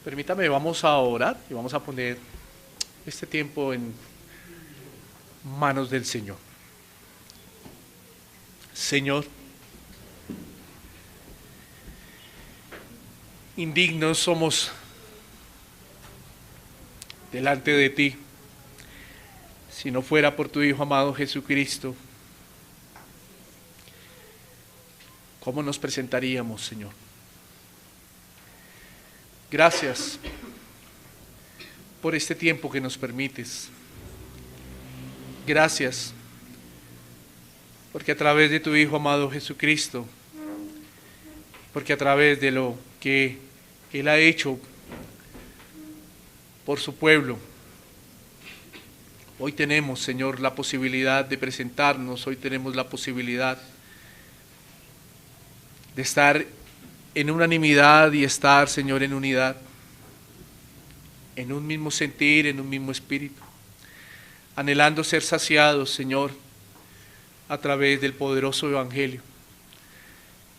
Permítame, vamos a orar y vamos a poner este tiempo en manos del Señor. Señor, indignos somos delante de ti, si no fuera por tu Hijo amado Jesucristo. ¿Cómo nos presentaríamos, Señor? Gracias por este tiempo que nos permites. Gracias porque a través de tu Hijo amado Jesucristo, porque a través de lo que Él ha hecho por su pueblo, hoy tenemos, Señor, la posibilidad de presentarnos, hoy tenemos la posibilidad de estar en unanimidad y estar, Señor, en unidad, en un mismo sentir, en un mismo espíritu, anhelando ser saciados, Señor, a través del poderoso Evangelio,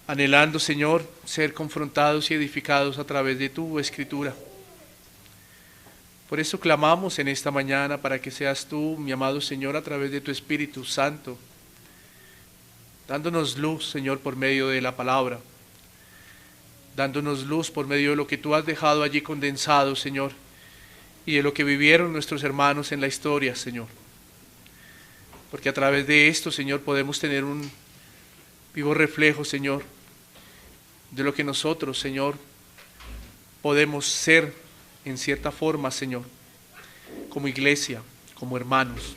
anhelando, Señor, ser confrontados y edificados a través de tu Escritura. Por eso clamamos en esta mañana para que seas tú, mi amado Señor, a través de tu Espíritu Santo, dándonos luz, Señor, por medio de la palabra, dándonos luz por medio de lo que tú has dejado allí condensado, Señor, y de lo que vivieron nuestros hermanos en la historia, Señor. Porque a través de esto, Señor, podemos tener un vivo reflejo, Señor, de lo que nosotros, Señor, podemos ser en cierta forma, Señor, como iglesia, como hermanos.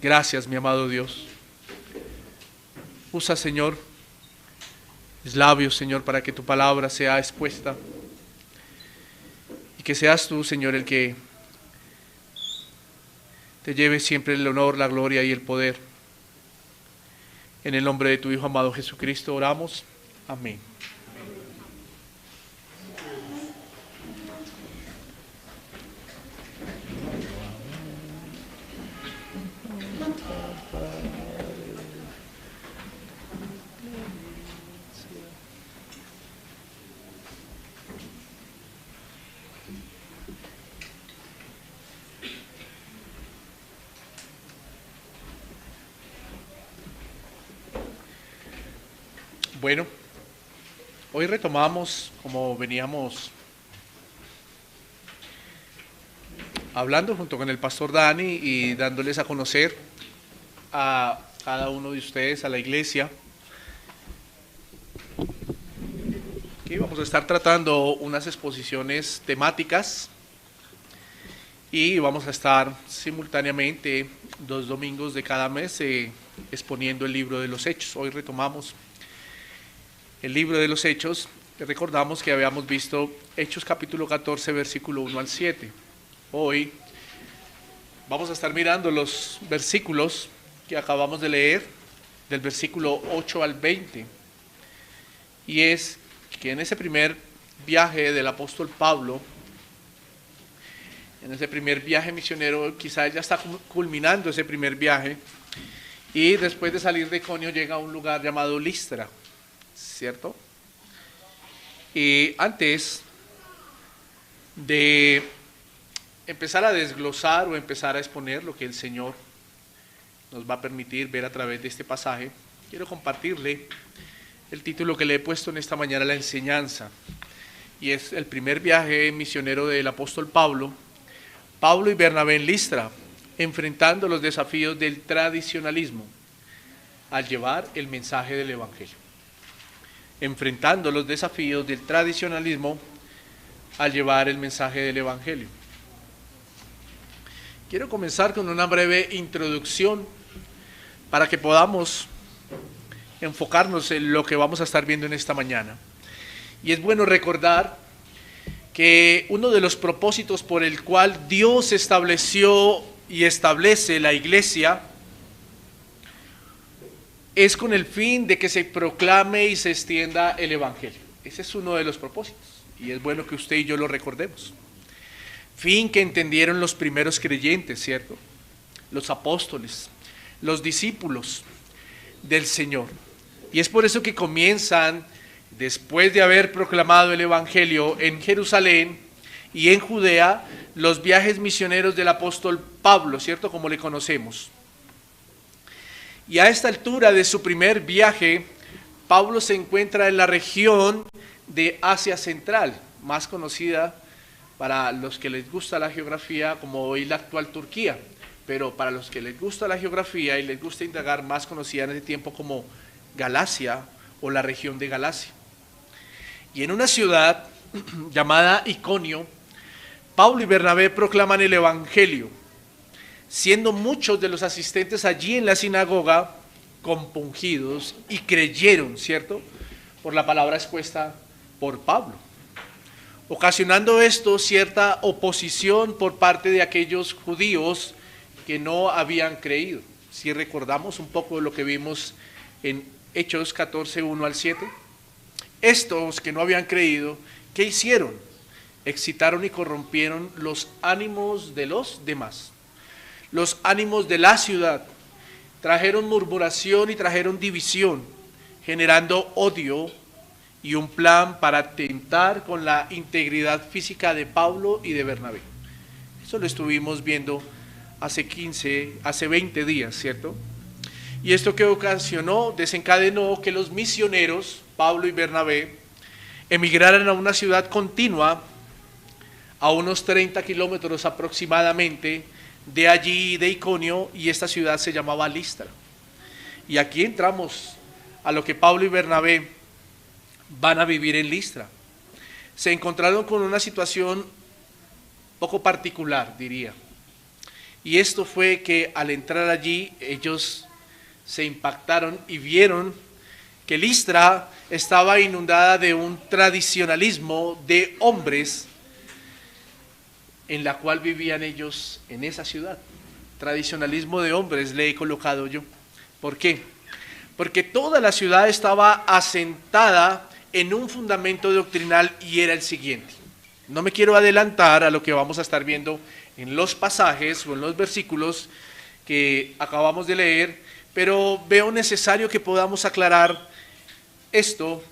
Gracias, mi amado Dios. Usa, Señor, mis labios, Señor, para que tu palabra sea expuesta y que seas tú, Señor, el que te lleve siempre el honor, la gloria y el poder. En el nombre de tu Hijo amado Jesucristo oramos. Amén. Bueno, hoy retomamos, como veníamos hablando junto con el pastor Dani y dándoles a conocer a cada uno de ustedes, a la iglesia, que vamos a estar tratando unas exposiciones temáticas y vamos a estar simultáneamente 2 domingos de cada mes exponiendo el libro de los Hechos. Hoy retomamos el libro de los Hechos. Recordamos que habíamos visto Hechos capítulo 14, versículo 1 al 7. Hoy vamos a estar mirando los versículos que acabamos de leer, del versículo 8 al 20. Y es que en ese primer viaje del apóstol Pablo, en ese primer viaje misionero, quizás ya está culminando ese primer viaje, y después de salir de Iconio llega a un lugar llamado Listra, ¿cierto? Y antes de empezar a desglosar o empezar a exponer lo que el Señor nos va a permitir ver a través de este pasaje, quiero compartirle el título que le he puesto en esta mañana a la enseñanza, y es el primer viaje misionero del apóstol Pablo y Bernabé en Listra, enfrentando los desafíos del tradicionalismo al llevar el mensaje del Evangelio. Enfrentando los desafíos del tradicionalismo al llevar el mensaje del Evangelio. Quiero comenzar con una breve introducción para que podamos enfocarnos en lo que vamos a estar viendo en esta mañana. Y es bueno recordar que uno de los propósitos por el cual Dios estableció y establece la iglesia es con el fin de que se proclame y se extienda el Evangelio. Ese es uno de los propósitos, y es bueno que usted y yo lo recordemos. Fin que entendieron los primeros creyentes, ¿cierto? Los apóstoles, los discípulos del Señor. Y es por eso que comienzan después de haber proclamado el Evangelio en Jerusalén y en Judea, los viajes misioneros del apóstol Pablo, ¿cierto? Como le conocemos. Y a esta altura de su primer viaje, Pablo se encuentra en la región de Asia Central, más conocida para los que les gusta la geografía como hoy la actual Turquía, pero para los que les gusta la geografía y les gusta indagar, más conocida en ese tiempo como Galacia o la región de Galacia. Y en una ciudad llamada Iconio, Pablo y Bernabé proclaman el Evangelio, siendo muchos de los asistentes allí en la sinagoga compungidos y creyeron, ¿cierto?, por la palabra expuesta por Pablo, ocasionando esto cierta oposición por parte de aquellos judíos que no habían creído. Si recordamos un poco de lo que vimos en Hechos 14, 1 al 7, estos que no habían creído, ¿qué hicieron? Excitaron y corrompieron los ánimos de los demás, los ánimos de la ciudad, trajeron murmuración y trajeron división, generando odio y un plan para atentar con la integridad física de Pablo y de Bernabé. Eso lo estuvimos viendo hace 20 días, ¿cierto? Y esto que ocasionó, desencadenó que los misioneros, Pablo y Bernabé, emigraran a una ciudad continua a unos 30 kilómetros aproximadamente de allí, de Iconio, y esta ciudad se llamaba Listra. Y aquí entramos a lo que Pablo y Bernabé van a vivir en Listra. Se encontraron con una situación poco particular, diría. Y esto fue que al entrar allí, ellos se impactaron y vieron que Listra estaba inundada de un tradicionalismo de hombres en la cual vivían ellos en esa ciudad. Tradicionalismo de hombres le he colocado yo. ¿Por qué? Porque toda la ciudad estaba asentada en un fundamento doctrinal y era el siguiente. No me quiero adelantar a lo que vamos a estar viendo en los pasajes o en los versículos que acabamos de leer, pero veo necesario que podamos aclarar esto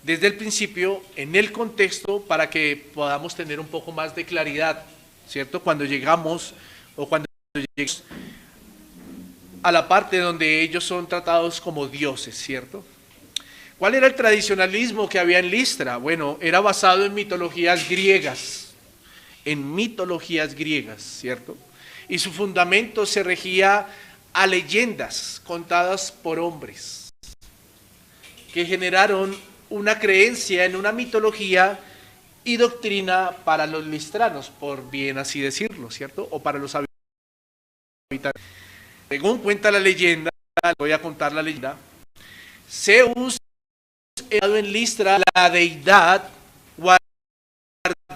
desde el principio, en el contexto, para que podamos tener un poco más de claridad, ¿cierto? Cuando llegamos a la parte donde ellos son tratados como dioses, ¿cierto? ¿Cuál era el tradicionalismo que había en Listra? Bueno, era basado en mitologías griegas, ¿cierto? Y su fundamento se regía a leyendas contadas por hombres, que generaron una creencia en una mitología y doctrina para los listranos, por bien así decirlo, ¿cierto? O para los habitantes. Según cuenta la leyenda, voy a contar la leyenda, Zeus era en Listra la deidad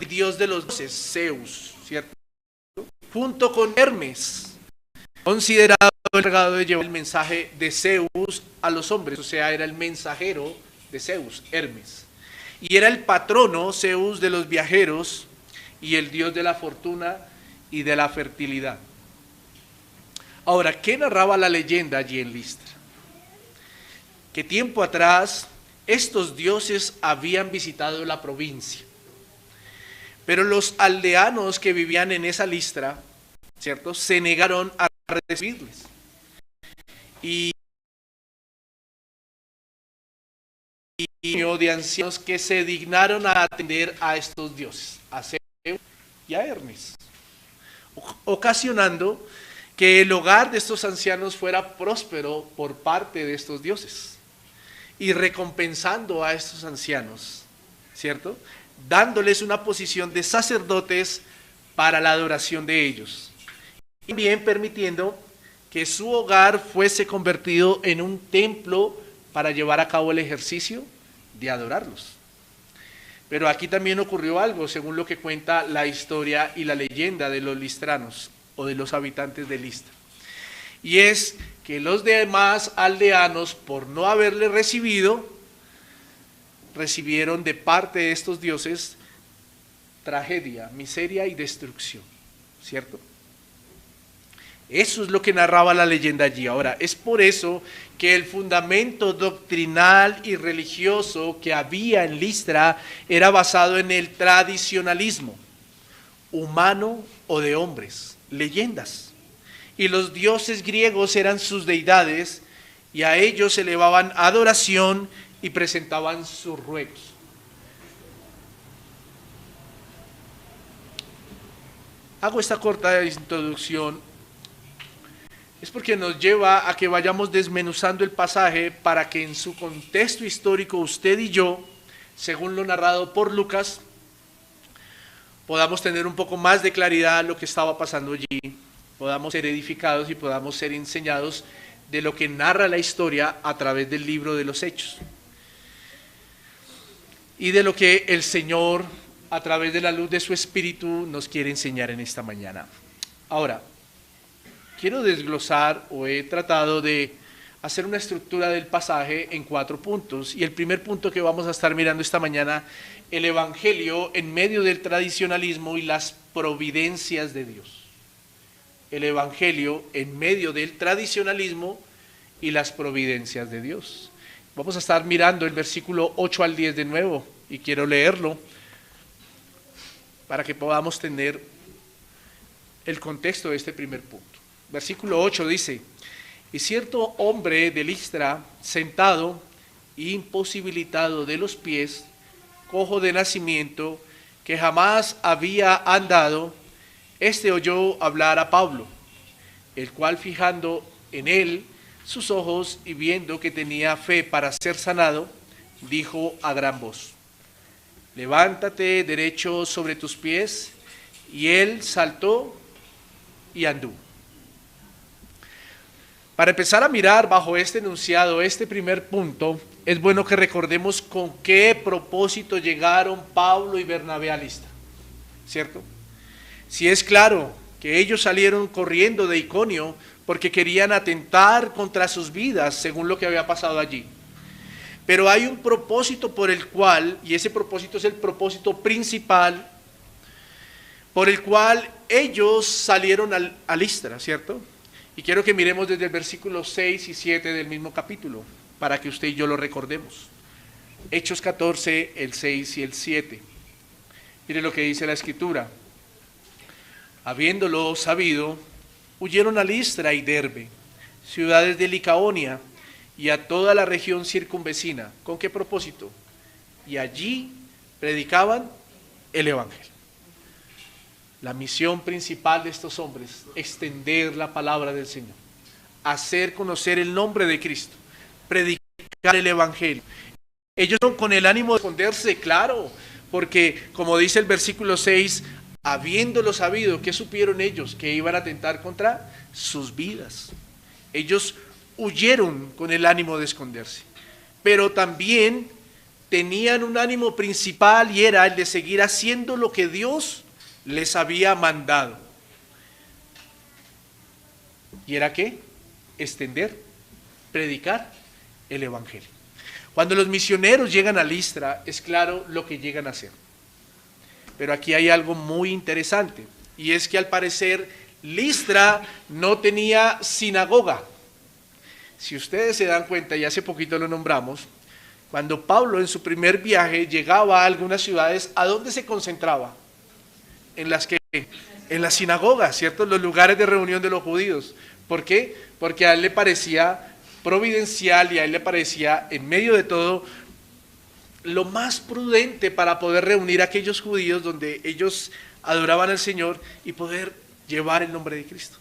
dios de los dioses, Zeus, ¿cierto? Junto con Hermes, considerado el encargado de llevar el mensaje de Zeus a los hombres, o sea, era el mensajero de Zeus, Hermes. Y era el patrono, Zeus, de los viajeros y el dios de la fortuna y de la fertilidad. Ahora, ¿qué narraba la leyenda allí en Listra? Que tiempo atrás estos dioses habían visitado la provincia, pero los aldeanos que vivían en esa Listra, ¿cierto?, se negaron a recibirles. Y de ancianos que se dignaron a atender a estos dioses, a Zeus y a Hermes, ocasionando que el hogar de estos ancianos fuera próspero por parte de estos dioses y recompensando a estos ancianos, ¿cierto?, dándoles una posición de sacerdotes para la adoración de ellos, y también permitiendo que su hogar fuese convertido en un templo para llevar a cabo el ejercicio de adorarlos. Pero aquí también ocurrió algo, según lo que cuenta la historia y la leyenda de los listranos o de los habitantes de Listra, y es que los demás aldeanos, por no haberle recibido, recibieron de parte de estos dioses tragedia, miseria y destrucción, ¿cierto? Eso es lo que narraba la leyenda allí. Ahora, es por eso que el fundamento doctrinal y religioso que había en Listra era basado en el tradicionalismo humano o de hombres, leyendas. Y los dioses griegos eran sus deidades y a ellos elevaban adoración y presentaban sus ruegos. Hago esta corta introducción es porque nos lleva a que vayamos desmenuzando el pasaje para que en su contexto histórico usted y yo, según lo narrado por Lucas, podamos tener un poco más de claridad lo que estaba pasando allí, podamos ser edificados y podamos ser enseñados de lo que narra la historia a través del libro de los Hechos. Y de lo que el Señor, a través de la luz de su Espíritu, nos quiere enseñar en esta mañana. Ahora, quiero desglosar o he tratado de hacer una estructura del pasaje en 4 puntos. Y el primer punto que vamos a estar mirando esta mañana, el Evangelio en medio del tradicionalismo y las providencias de Dios. El Evangelio en medio del tradicionalismo y las providencias de Dios. Vamos a estar mirando el versículo 8 al 10 de nuevo y quiero leerlo para que podamos tener el contexto de este primer punto. Versículo 8 dice: y cierto hombre de Listra, sentado, imposibilitado de los pies, cojo de nacimiento, que jamás había andado, este oyó hablar a Pablo, el cual fijando en él sus ojos y viendo que tenía fe para ser sanado, dijo a gran voz: levántate derecho sobre tus pies. Y él saltó y anduvo. Para empezar a mirar bajo este enunciado, este primer punto, es bueno que recordemos con qué propósito llegaron Pablo y Bernabé a Listra, ¿cierto? Si es claro que ellos salieron corriendo de Iconio porque querían atentar contra sus vidas según lo que había pasado allí. Pero hay un propósito por el cual, y ese propósito es el propósito principal, por el cual ellos salieron a Listra, ¿cierto? Y quiero que miremos desde el versículo 6 y 7 del mismo capítulo, para que usted y yo lo recordemos. Hechos 14, el 6 y el 7. Mire lo que dice la Escritura. Habiéndolo sabido, huyeron a Listra y Derbe, ciudades de Licaonia, y a toda la región circunvecina. ¿Con qué propósito? Y allí predicaban el Evangelio. La misión principal de estos hombres, extender la palabra del Señor, hacer conocer el nombre de Cristo, predicar el Evangelio. Ellos no con el ánimo de esconderse, claro, porque como dice el versículo 6, habiéndolo sabido, ¿qué supieron ellos? Que iban a atentar contra sus vidas. Ellos huyeron con el ánimo de esconderse, pero también tenían un ánimo principal y era el de seguir haciendo lo que Dios les había mandado. ¿Y era qué? Extender, predicar el Evangelio. Cuando los misioneros llegan a Listra, es claro lo que llegan a hacer. Pero aquí hay algo muy interesante, y es que al parecer Listra no tenía sinagoga. Si ustedes se dan cuenta, y hace poquito lo nombramos, cuando Pablo en su primer viaje llegaba a algunas ciudades, ¿a dónde se concentraba? En las sinagogas, ¿cierto? Los lugares de reunión de los judíos. ¿Por qué? Porque a él le parecía providencial y a él le parecía, en medio de todo, lo más prudente para poder reunir a aquellos judíos donde ellos adoraban al Señor y poder llevar el nombre de Cristo.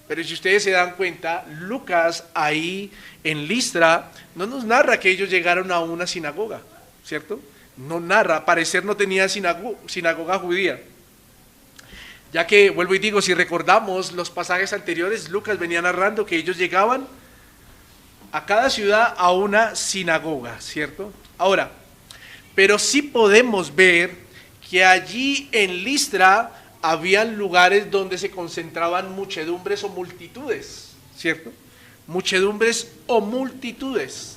Pero si ustedes se dan cuenta, Lucas ahí en Listra no nos narra que ellos llegaron a una sinagoga, ¿cierto? No narra, al parecer no tenía sinagoga judía. Ya que, vuelvo y digo, si recordamos los pasajes anteriores, Lucas venía narrando que ellos llegaban a cada ciudad a una sinagoga, ¿cierto? Ahora, pero sí podemos ver que allí en Listra habían lugares donde se concentraban muchedumbres o multitudes, ¿cierto? Muchedumbres o multitudes,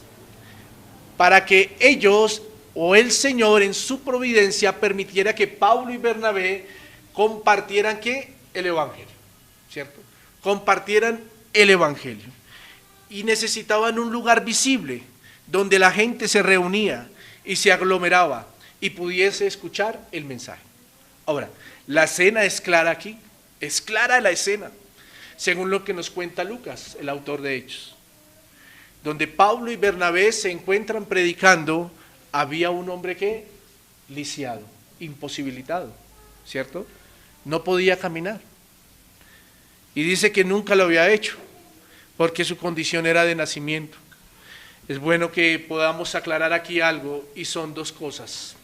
para que ellos o el Señor en su providencia permitiera que Pablo y Bernabé compartieran ¿qué? El Evangelio, ¿cierto? compartieran el Evangelio. Y necesitaban un lugar visible donde la gente se reunía y se aglomeraba y pudiese escuchar el mensaje. Ahora, la escena es clara aquí, es clara la escena, según lo que nos cuenta Lucas, el autor de Hechos. Donde Pablo y Bernabé se encuentran predicando, había un hombre que lisiado, imposibilitado, ¿cierto? No podía caminar. Y dice que nunca lo había hecho, porque su condición era de nacimiento. Es bueno que podamos aclarar aquí algo, y son dos cosas.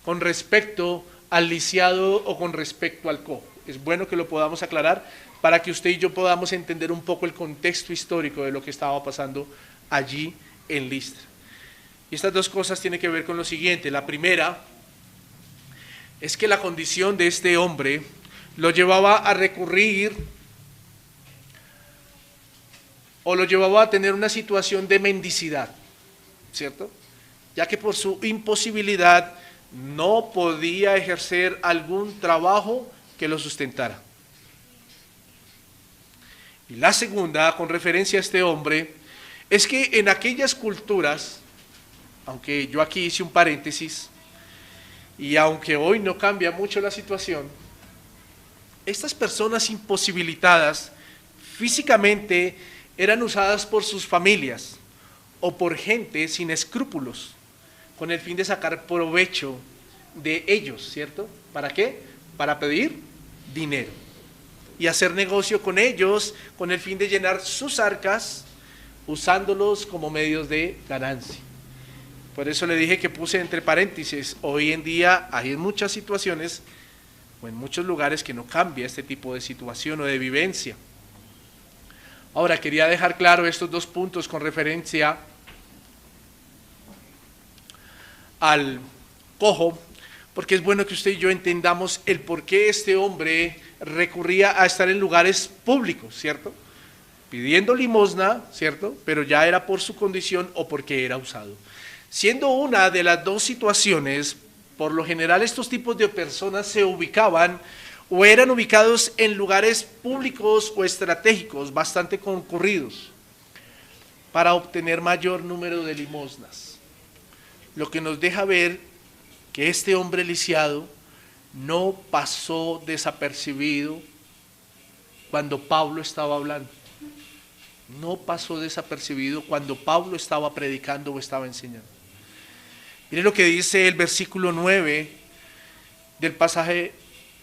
Con respecto al lisiado o con respecto al cojo. Es bueno que lo podamos aclarar para que usted y yo podamos entender un poco el contexto histórico de lo que estaba pasando allí en Listra. Y estas dos cosas tienen que ver con lo siguiente. La primera es que la condición de este hombre lo llevaba a recurrir o lo llevaba a tener una situación de mendicidad, ¿cierto? Ya que por su imposibilidad no podía ejercer algún trabajo que lo sustentara. Y la segunda, con referencia a este hombre, es que en aquellas culturas, aunque yo aquí hice un paréntesis, y aunque hoy no cambia mucho la situación, estas personas imposibilitadas físicamente eran usadas por sus familias o por gente sin escrúpulos, con el fin de sacar provecho de ellos, ¿cierto? ¿Para qué? Para pedir dinero y hacer negocio con ellos con el fin de llenar sus arcas, usándolos como medios de ganancia. Por eso le dije que puse entre paréntesis, hoy en día hay muchas situaciones o en muchos lugares que no cambia este tipo de situación o de vivencia. Ahora, quería dejar claro estos dos puntos con referencia al cojo, porque es bueno que usted y yo entendamos el por qué este hombre recurría a estar en lugares públicos, ¿cierto? Pidiendo limosna, ¿cierto? Pero ya era por su condición o porque era usado. Siendo una de las dos situaciones, por lo general estos tipos de personas se ubicaban o eran ubicados en lugares públicos o estratégicos bastante concurridos para obtener mayor número de limosnas. Lo que nos deja ver que este hombre lisiado no pasó desapercibido cuando Pablo estaba hablando. No pasó desapercibido cuando Pablo estaba predicando o estaba enseñando. Mire lo que dice el versículo 9 del pasaje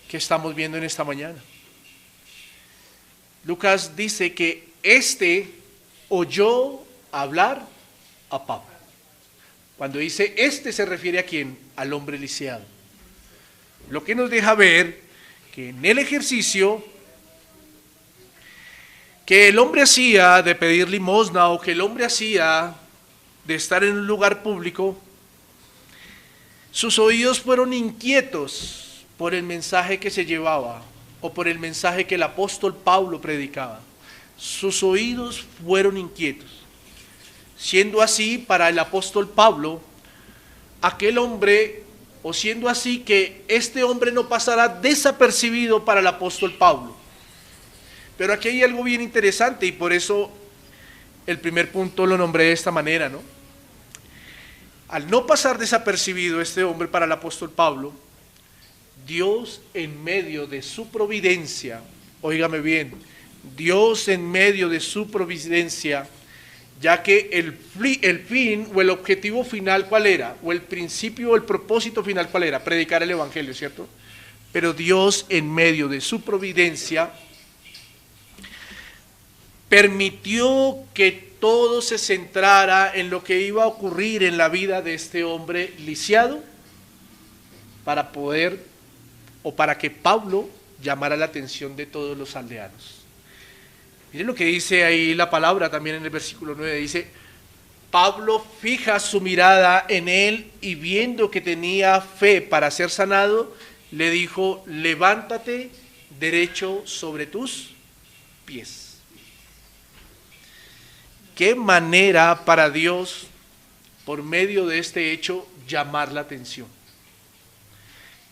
que estamos viendo en esta mañana. Lucas dice que este oyó hablar a Pablo. Cuando dice este se refiere a quién? Al hombre lisiado. Lo que nos deja ver que en el ejercicio que el hombre hacía de pedir limosna o que el hombre hacía de estar en un lugar público, sus oídos fueron inquietos por el mensaje que se llevaba o por el mensaje que el apóstol Pablo predicaba. Sus oídos fueron inquietos. Siendo así para el apóstol Pablo, aquel hombre, o siendo así que este hombre no pasará desapercibido para el apóstol Pablo. Pero aquí hay algo bien interesante y por eso el primer punto lo nombré de esta manera, ¿no? Al no pasar desapercibido este hombre para el apóstol Pablo, Dios en medio de su providencia, óigame bien, Dios en medio de su providencia, ya que el fin o el objetivo final, ¿cuál era? O el principio o el propósito final, ¿cuál era? Predicar el evangelio, ¿cierto? Pero Dios en medio de su providencia permitió que todo se centrara en lo que iba a ocurrir en la vida de este hombre lisiado para poder o para que Pablo llamara la atención de todos los aldeanos. Miren lo que dice ahí la palabra también en el versículo 9, dice, Pablo fija su mirada en él y viendo que tenía fe para ser sanado, le dijo, levántate derecho sobre tus pies. Qué manera para Dios, por medio de este hecho, llamar la atención.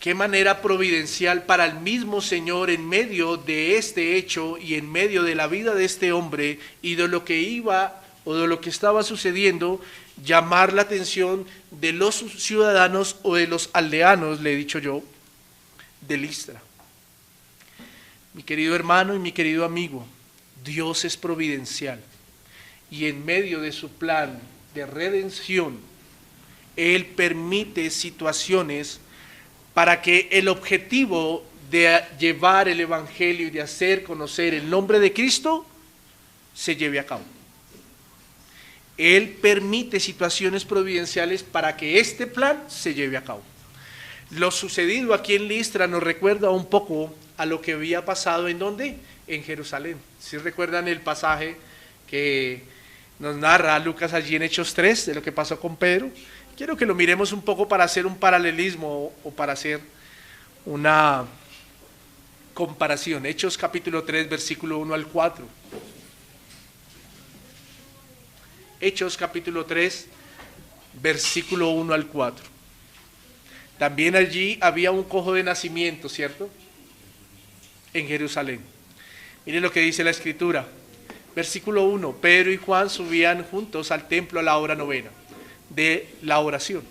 Qué manera providencial para el mismo Señor en medio de este hecho y en medio de la vida de este hombre y de lo que iba o de lo que estaba sucediendo, llamar la atención de los ciudadanos o de los aldeanos, le he dicho yo, de Listra. Mi querido hermano y mi querido amigo, Dios es providencial y en medio de su plan de redención, Él permite situaciones para que el objetivo de llevar el Evangelio y de hacer conocer el nombre de Cristo se lleve a cabo. Él permite situaciones providenciales para que este plan se lleve a cabo. Lo sucedido aquí en Listra nos recuerda un poco a lo que había pasado ¿en dónde? En Jerusalén. ¿Sí recuerdan el pasaje que nos narra Lucas allí en Hechos 3 de lo que pasó con Pedro? Quiero que lo miremos un poco para hacer un paralelismo o para hacer una comparación. Hechos capítulo 3, versículo 1 al 4. Hechos capítulo 3, versículo 1 al 4. También allí había un cojo de nacimiento, ¿cierto? En Jerusalén. Miren lo que dice la Escritura. Versículo 1. Pedro y Juan subían juntos al templo a la hora novena de la oración.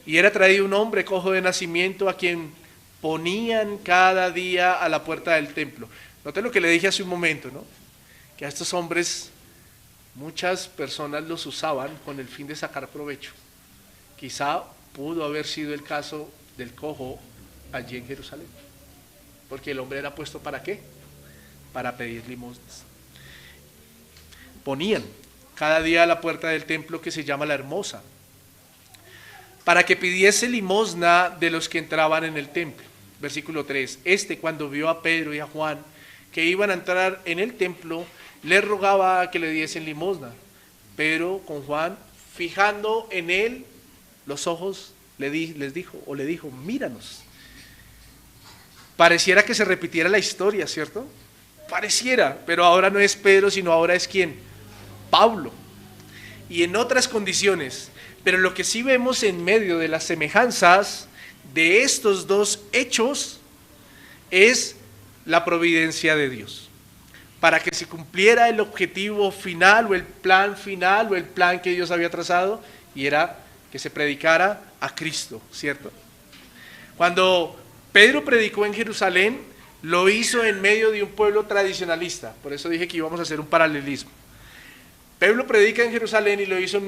Y era traído un hombre cojo de nacimiento a quien ponían cada día a la puerta del templo. Noten lo que le dije hace un momento, ¿no? Que a estos hombres muchas personas los usaban con el fin de sacar provecho. Quizá pudo haber sido el caso del cojo allí en Jerusalén. Porque el hombre era puesto ¿para qué? Para pedir limosnas. Ponían cada día a la puerta del templo que se llama La Hermosa, para que pidiese limosna de los que entraban en el templo. Versículo 3. Cuando vio a Pedro y a Juan que iban a entrar en el templo, le rogaba que le diesen limosna. Pedro con Juan, fijando en él los ojos, le dijo, míranos. Pareciera que se repitiera la historia, ¿cierto? Pareciera, pero ahora no es Pedro, sino ahora es ¿quién? Pablo. Y en otras condiciones. Pero lo que sí vemos en medio de las semejanzas de estos dos hechos es la providencia de Dios. Para que se cumpliera el objetivo final o el plan final o el plan que Dios había trazado, y era que se predicara a Cristo, ¿cierto? Cuando Pedro predicó en Jerusalén, lo hizo en medio de un pueblo tradicionalista. Por eso dije que íbamos a hacer un paralelismo. Pedro predica en Jerusalén y lo hizo en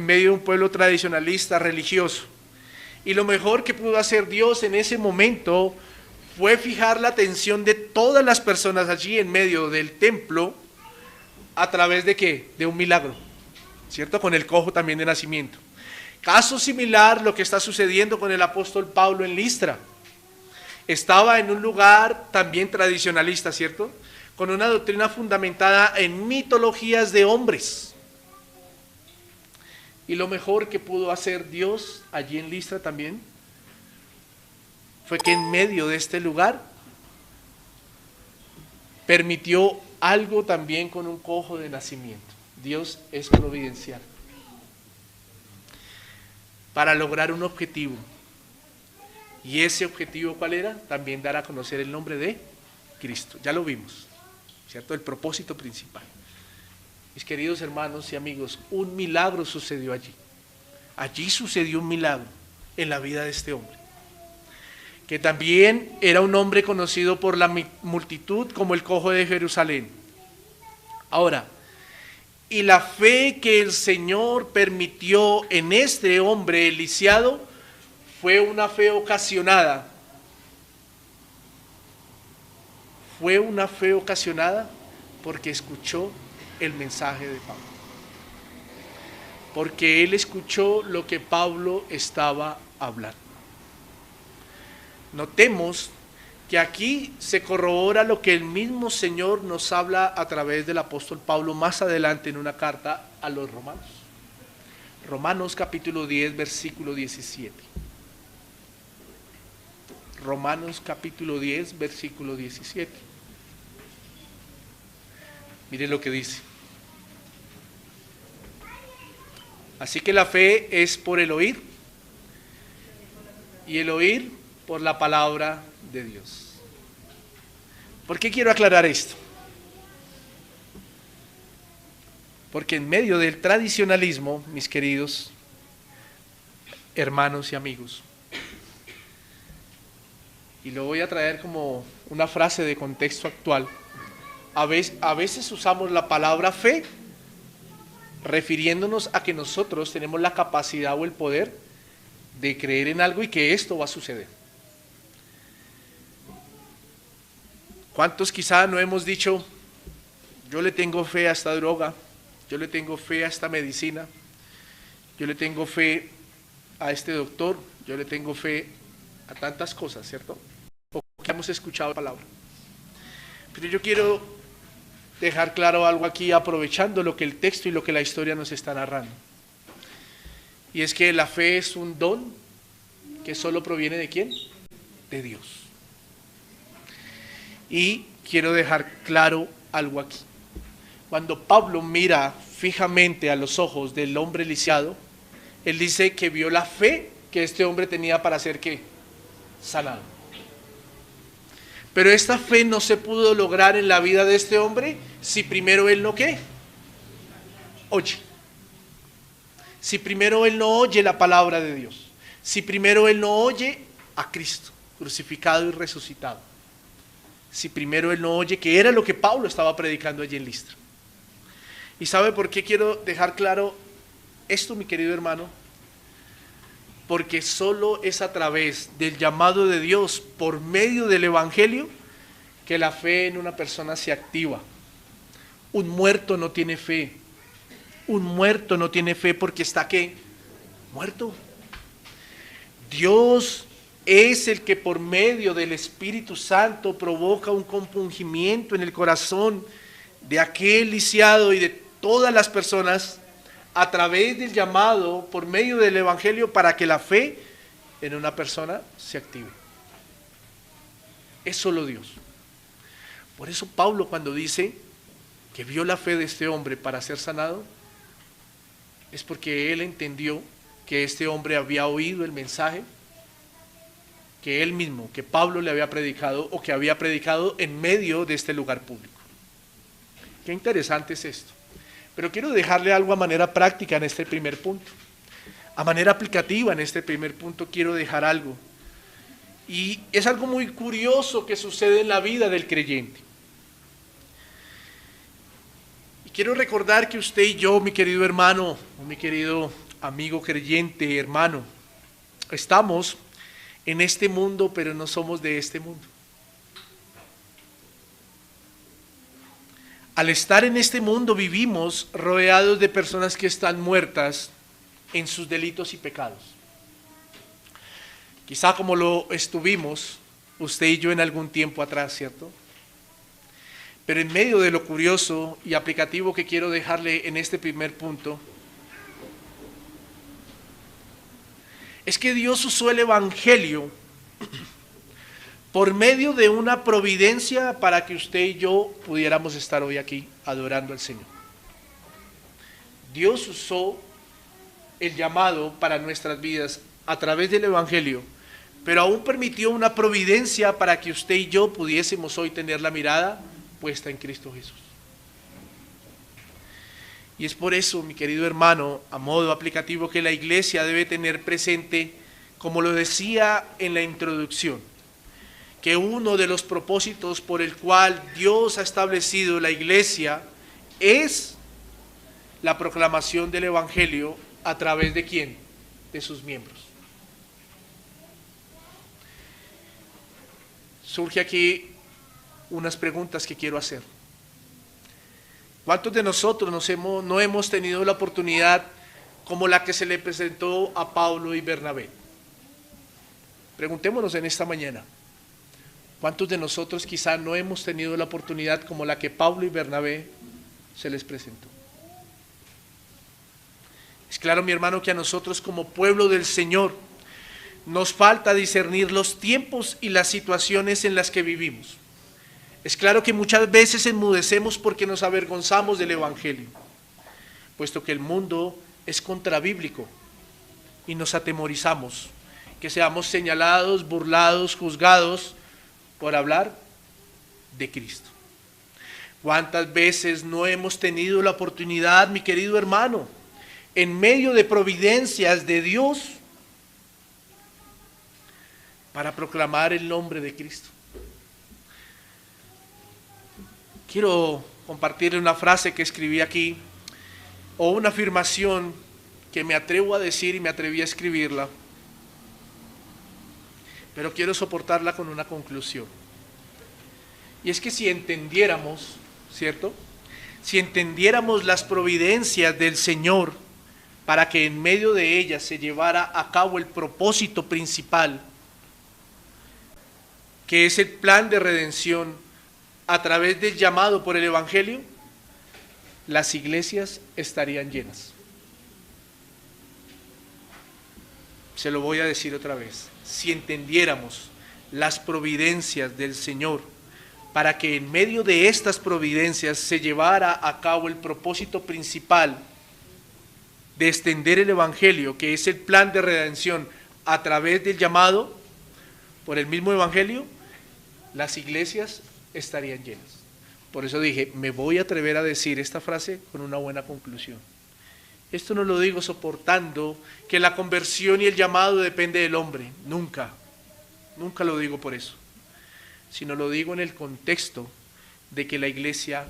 medio de un pueblo tradicionalista, religioso. Y lo mejor que pudo hacer Dios en ese momento fue fijar la atención de todas las personas allí en medio del templo a través de ¿qué? De un milagro, ¿cierto? Con el cojo también de nacimiento. Caso similar lo que está sucediendo con el apóstol Pablo en Listra. Estaba en un lugar también tradicionalista, ¿cierto? Con una doctrina fundamentada en mitologías de hombres. Y lo mejor que pudo hacer Dios allí en Listra también fue que en medio de este lugar permitió algo también con un cojo de nacimiento. Dios es providencial para lograr un objetivo. Y ese objetivo, ¿cuál era? También dar a conocer el nombre de Cristo. Ya lo vimos, ¿cierto? El propósito principal. Mis queridos hermanos y amigos, un milagro sucedió allí. Allí sucedió un milagro en la vida de este hombre, que también era un hombre conocido por la multitud como el cojo de Jerusalén. Ahora, y la fe que el Señor permitió en este hombre lisiado fue una fe ocasionada. Fue una fe ocasionada porque escuchó el mensaje de Pablo. Porque él escuchó lo que Pablo estaba hablando. Notemos que aquí se corrobora lo que el mismo Señor nos habla a través del apóstol Pablo más adelante en una carta a los romanos. Romanos capítulo 10, versículo 17. Romanos capítulo 10, versículo 17. Miren lo que dice. Así que la fe es por el oír, y el oír por la palabra de Dios. ¿Por qué quiero aclarar esto? Porque en medio del tradicionalismo, mis queridos hermanos y amigos, y lo voy a traer como una frase de contexto actual, a veces usamos la palabra fe refiriéndonos a que nosotros tenemos la capacidad o el poder de creer en algo y que esto va a suceder. ¿Cuántos quizá no hemos dicho, yo le tengo fe a esta droga, yo le tengo fe a esta medicina, yo le tengo fe a este doctor, yo le tengo fe a tantas cosas, ¿cierto? O que hemos escuchado la palabra. Pero yo quiero dejar claro algo aquí, aprovechando lo que el texto y lo que la historia nos está narrando. Y es que la fe es un don que solo proviene ¿de quién? De Dios. Y quiero dejar claro algo aquí. Cuando Pablo mira fijamente a los ojos del hombre lisiado, él dice que vio la fe que este hombre tenía para ser ¿qué? Sanado. Pero esta fe no se pudo lograr en la vida de este hombre si primero él no ¿qué? Oye. Si primero él no oye la palabra de Dios. Si primero él no oye a Cristo crucificado y resucitado. Si primero él no oye, que era lo que Pablo estaba predicando allí en Listra. ¿Y sabe por qué quiero dejar claro esto, mi querido hermano? Porque solo es a través del llamado de Dios por medio del Evangelio que la fe en una persona se activa. Un muerto no tiene fe. Un muerto no tiene fe porque está ¿qué? Muerto. Dios es el que por medio del Espíritu Santo provoca un compungimiento en el corazón de aquel lisiado y de todas las personas a través del llamado por medio del Evangelio para que la fe en una persona se active. Es solo Dios. Por eso Pablo, cuando dice que vio la fe de este hombre para ser sanado, es porque él entendió que este hombre había oído el mensaje que él mismo, que Pablo le había predicado o que había predicado en medio de este lugar público. Qué interesante es esto. Pero quiero dejarle algo a manera práctica en este primer punto. A manera aplicativa en este primer punto quiero dejar algo. Y es algo muy curioso que sucede en la vida del creyente. Y quiero recordar que usted y yo, mi querido hermano, mi querido amigo creyente, hermano, estamos en este mundo, pero no somos de este mundo. Al estar en este mundo vivimos rodeados de personas que están muertas en sus delitos y pecados. Quizá como lo estuvimos usted y yo en algún tiempo atrás, ¿cierto? Pero en medio de lo curioso y aplicativo que quiero dejarle en este primer punto, es que Dios usó el Evangelio por medio de una providencia para que usted y yo pudiéramos estar hoy aquí adorando al Señor. Dios usó el llamado para nuestras vidas a través del Evangelio, pero aún permitió una providencia para que usted y yo pudiésemos hoy tener la mirada puesta en Cristo Jesús. Y es por eso, mi querido hermano, a modo aplicativo, que la iglesia debe tener presente, como lo decía en la introducción, que uno de los propósitos por el cual Dios ha establecido la iglesia es la proclamación del Evangelio a través de ¿quién? De sus miembros. Surge aquí unas preguntas que quiero hacer. ¿Cuántos de nosotros no hemos tenido la oportunidad como la que se le presentó a Pablo y Bernabé? Preguntémonos en esta mañana. ¿Cuántos de nosotros quizá no hemos tenido la oportunidad como la que Pablo y Bernabé se les presentó? Es claro, mi hermano, que a nosotros como pueblo del Señor nos falta discernir los tiempos y las situaciones en las que vivimos. Es claro que muchas veces enmudecemos porque nos avergonzamos del Evangelio, puesto que el mundo es contrabíblico y nos atemorizamos que seamos señalados, burlados, juzgados por hablar de Cristo. ¿Cuántas veces no hemos tenido la oportunidad, mi querido hermano, en medio de providencias de Dios, para proclamar el nombre de Cristo? Quiero compartirle una frase que escribí aquí, o una afirmación que me atrevo a decir y me atreví a escribirla, pero quiero soportarla con una conclusión. Y es que si entendiéramos, ¿cierto? Si entendiéramos las providencias del Señor para que en medio de ellas se llevara a cabo el propósito principal, que es el plan de redención a través del llamado por el Evangelio, las iglesias estarían llenas. Se lo voy a decir otra vez. Si entendiéramos las providencias del Señor para que en medio de estas providencias se llevara a cabo el propósito principal de extender el Evangelio, que es el plan de redención a través del llamado por el mismo Evangelio, las iglesias estarían llenas. Por eso dije, me voy a atrever a decir esta frase con una buena conclusión. Esto no lo digo soportando que la conversión y el llamado depende del hombre, nunca lo digo por eso, sino lo digo en el contexto de que la iglesia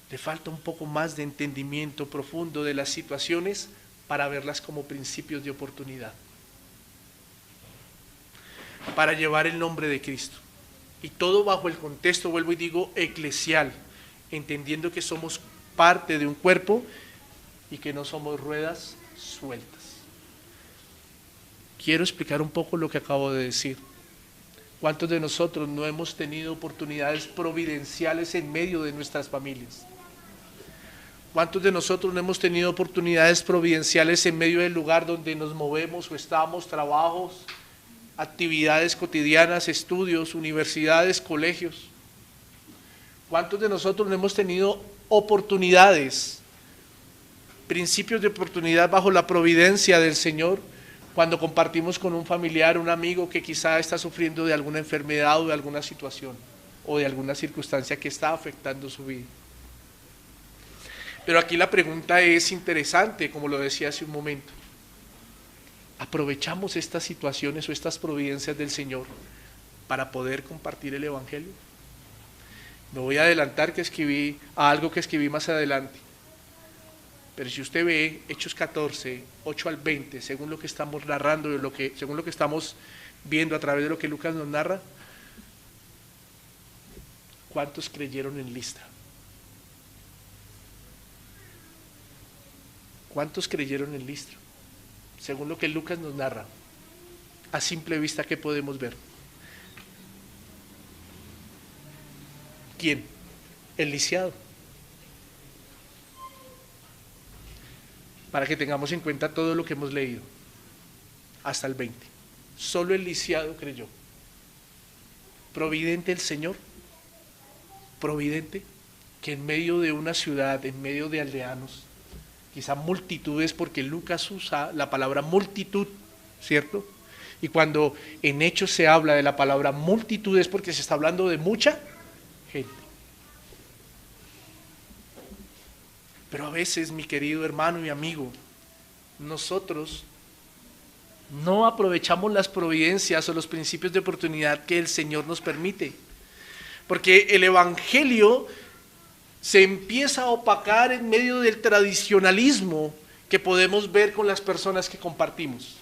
le falta un poco más de entendimiento profundo de las situaciones para verlas como principios de oportunidad, para llevar el nombre de Cristo. Y todo bajo el contexto, vuelvo y digo, eclesial, entendiendo que somos parte de un cuerpo y que no somos ruedas sueltas. Quiero explicar un poco lo que acabo de decir. ¿Cuántos de nosotros no hemos tenido oportunidades providenciales en medio de nuestras familias? ¿Cuántos de nosotros no hemos tenido oportunidades providenciales en medio del lugar donde nos movemos o estamos, trabajos, actividades cotidianas, estudios, universidades, colegios? ¿Cuántos de nosotros no hemos tenido oportunidades, principios de oportunidad bajo la providencia del Señor, cuando compartimos con un familiar, un amigo que quizá está sufriendo de alguna enfermedad o de alguna situación o de alguna circunstancia que está afectando su vida? Pero aquí la pregunta es interesante, como lo decía hace un momento. ¿Aprovechamos estas situaciones o estas providencias del Señor para poder compartir el Evangelio? Me voy a adelantar a algo que escribí más adelante. Pero si usted ve Hechos 14, 8 al 20, según lo que estamos narrando, según lo que estamos viendo a través de lo que Lucas nos narra, ¿cuántos creyeron en Listra? ¿Cuántos creyeron en Listra? Según lo que Lucas nos narra, a simple vista, ¿qué podemos ver? ¿Quién? El lisiado. Para que tengamos en cuenta todo lo que hemos leído, hasta el 20. Solo el lisiado creyó. Providente el Señor, providente, que en medio de una ciudad, en medio de aldeanos, quizá multitudes, porque Lucas usa la palabra multitud, ¿cierto? Y cuando en Hechos se habla de la palabra multitud es porque se está hablando de mucha gente. Pero a veces, mi querido hermano y amigo, nosotros no aprovechamos las providencias o los principios de oportunidad que el Señor nos permite. Porque el Evangelio se empieza a opacar en medio del tradicionalismo que podemos ver con las personas que compartimos.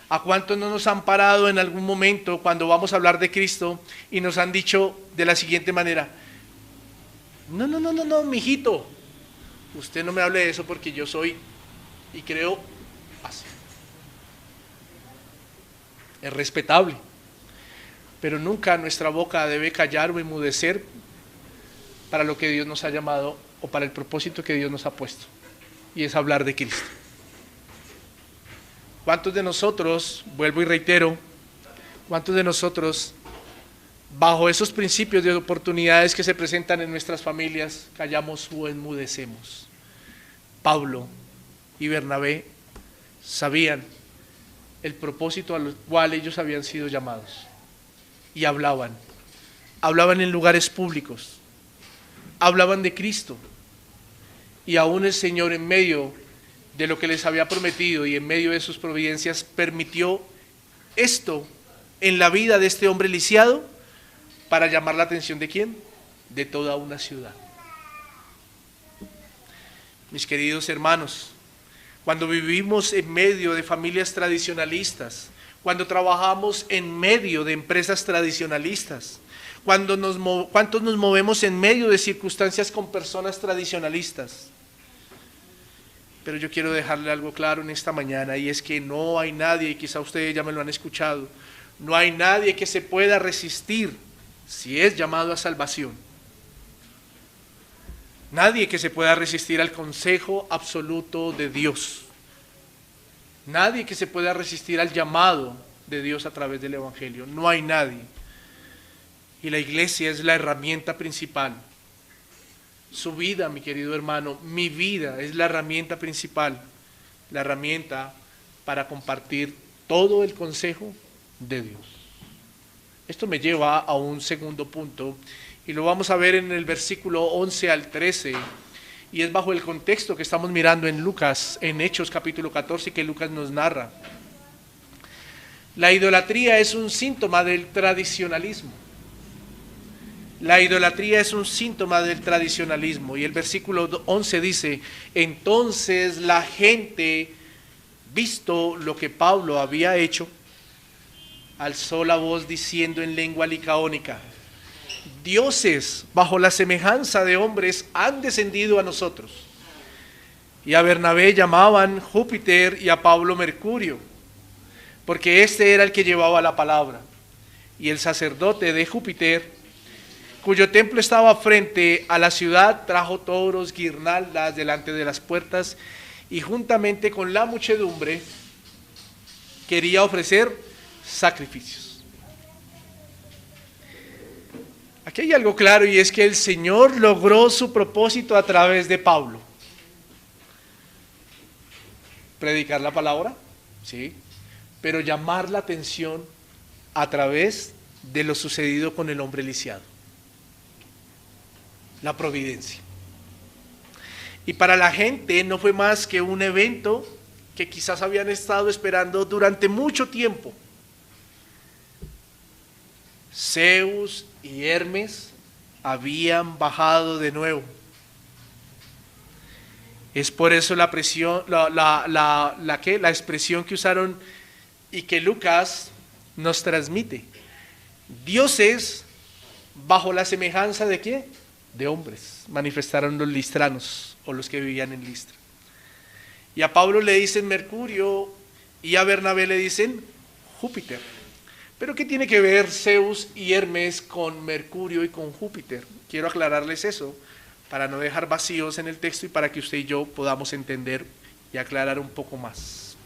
¿A cuántos no nos han parado en algún momento cuando vamos a hablar de Cristo y nos han dicho de la siguiente manera: no, mijito, usted no me hable de eso porque yo soy y creo así? Es respetable, pero nunca nuestra boca debe callar o enmudecer para lo que Dios nos ha llamado o para el propósito que Dios nos ha puesto, y es hablar de Cristo. ¿Cuántos de nosotros, vuelvo y reitero, cuántos de nosotros, bajo esos principios de oportunidades que se presentan en nuestras familias, callamos o enmudecemos? Pablo y Bernabé sabían el propósito al cual ellos habían sido llamados. Y hablaban en lugares públicos, hablaban de Cristo. Y aún el Señor, en medio de lo que les había prometido y en medio de sus providencias, permitió esto en la vida de este hombre lisiado para llamar la atención ¿de quién? De toda una ciudad. Mis queridos hermanos, cuando vivimos en medio de familias tradicionalistas, cuando trabajamos en medio de empresas tradicionalistas, cuántos nos movemos en medio de circunstancias con personas tradicionalistas. Pero yo quiero dejarle algo claro en esta mañana, y es que no hay nadie, y quizá ustedes ya me lo han escuchado, no hay nadie que se pueda resistir si es llamado a salvación. Nadie que se pueda resistir al consejo absoluto de Dios. Nadie que se pueda resistir al llamado de Dios a través del Evangelio. No hay nadie. Y la iglesia es la herramienta principal. Su vida, mi querido hermano, mi vida es la herramienta principal, la herramienta para compartir todo el consejo de Dios. Esto me lleva a un segundo punto, y lo vamos a ver en el versículo 11 al 13, y es bajo el contexto que estamos mirando en Lucas, en Hechos capítulo 14, que Lucas nos narra. La idolatría es un síntoma del tradicionalismo. La idolatría es un síntoma del tradicionalismo, y el versículo 11 dice: entonces la gente, visto lo que Pablo había hecho, alzó la voz diciendo en lengua licaónica: dioses bajo la semejanza de hombres han descendido a nosotros. Y a Bernabé llamaban Júpiter y a Pablo Mercurio, porque este era el que llevaba la palabra. Y el sacerdote de Júpiter, cuyo templo estaba frente a la ciudad, trajo toros, guirnaldas delante de las puertas, y juntamente con la muchedumbre quería ofrecer sacrificios. Aquí hay algo claro, y es que el Señor logró su propósito a través de Pablo. Predicar la palabra, sí, pero llamar la atención a través de lo sucedido con el hombre lisiado. La providencia. Y para la gente no fue más que un evento que quizás habían estado esperando durante mucho tiempo. Zeus y Hermes habían bajado de nuevo. Es por eso la expresión que usaron y que Lucas nos transmite: dioses bajo la semejanza de ¿qué? De hombres, manifestaron los listranos o los que vivían en Listra. Y a Pablo le dicen Mercurio y a Bernabé le dicen Júpiter. Pero ¿qué tiene que ver Zeus y Hermes con Mercurio y con Júpiter? Quiero aclararles eso para no dejar vacíos en el texto y para que usted y yo podamos entender y aclarar un poco más.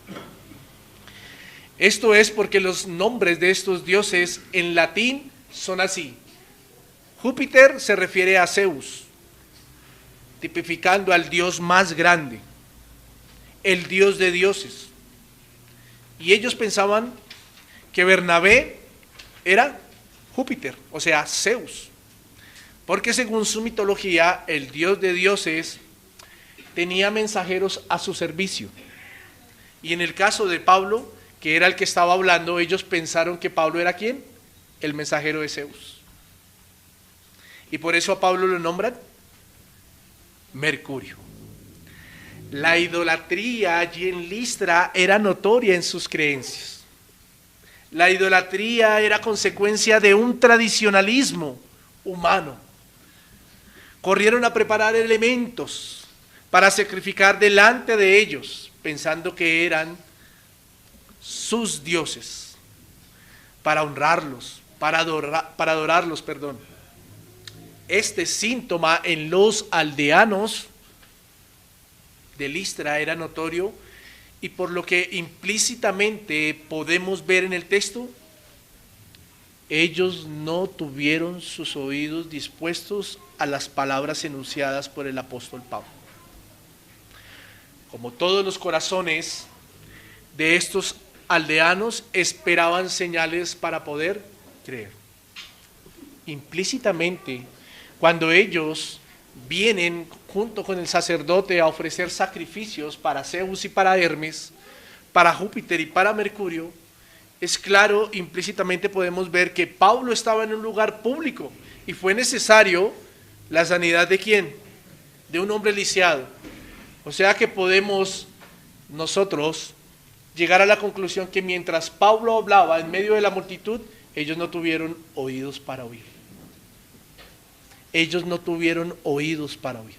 Esto es porque los nombres de estos dioses en latín son así. Júpiter se refiere a Zeus, tipificando al dios más grande, el dios de dioses. Y ellos pensaban que Bernabé era Júpiter, o sea, Zeus, porque según su mitología, el dios de dioses tenía mensajeros a su servicio. Y en el caso de Pablo, que era el que estaba hablando, ellos pensaron que Pablo era ¿quién? El mensajero de Zeus. Y por eso a Pablo lo nombran Mercurio. La idolatría allí en Listra era notoria en sus creencias. La idolatría era consecuencia de un tradicionalismo humano. Corrieron a preparar elementos para sacrificar delante de ellos, pensando que eran sus dioses, para honrarlos, para adorarlos. Este síntoma en los aldeanos de Listra era notorio, y por lo que implícitamente podemos ver en el texto, ellos no tuvieron sus oídos dispuestos a las palabras enunciadas por el apóstol Pablo. Como todos los corazones de estos aldeanos esperaban señales para poder creer. Implícitamente, cuando ellos vienen junto con el sacerdote a ofrecer sacrificios para Zeus y para Hermes, para Júpiter y para Mercurio, es claro, implícitamente podemos ver que Pablo estaba en un lugar público y fue necesario la sanidad ¿de quién? De un hombre lisiado. O sea que podemos nosotros llegar a la conclusión que mientras Pablo hablaba en medio de la multitud, ellos no tuvieron oídos para oír. Ellos no tuvieron oídos para oír.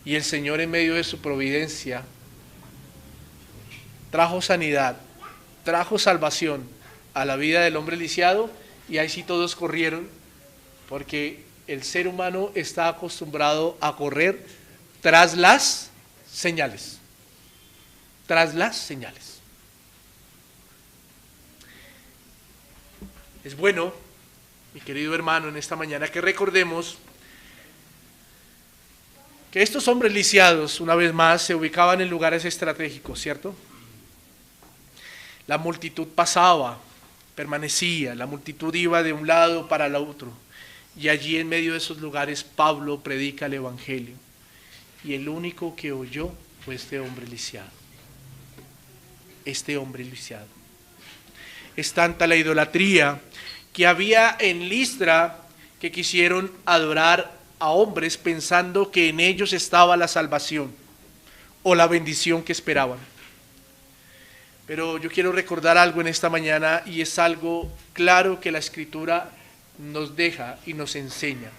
Y el Señor, en medio de su providencia, trajo sanidad, trajo salvación a la vida del hombre lisiado, y ahí sí todos corrieron, porque el ser humano está acostumbrado a correr tras las señales. Tras las señales. Es bueno, mi querido hermano, en esta mañana que recordemos que estos hombres lisiados, una vez más, se ubicaban en lugares estratégicos, ¿cierto? La multitud pasaba, permanecía, la multitud iba de un lado para el otro, y allí en medio de esos lugares Pablo predica el Evangelio, y el único que oyó fue este hombre lisiado. Este hombre lisiado. Es tanta la idolatría que había en Listra que quisieron adorar a hombres pensando que en ellos estaba la salvación o la bendición que esperaban. Pero yo quiero recordar algo en esta mañana, y es algo claro que la Escritura nos deja y nos enseña.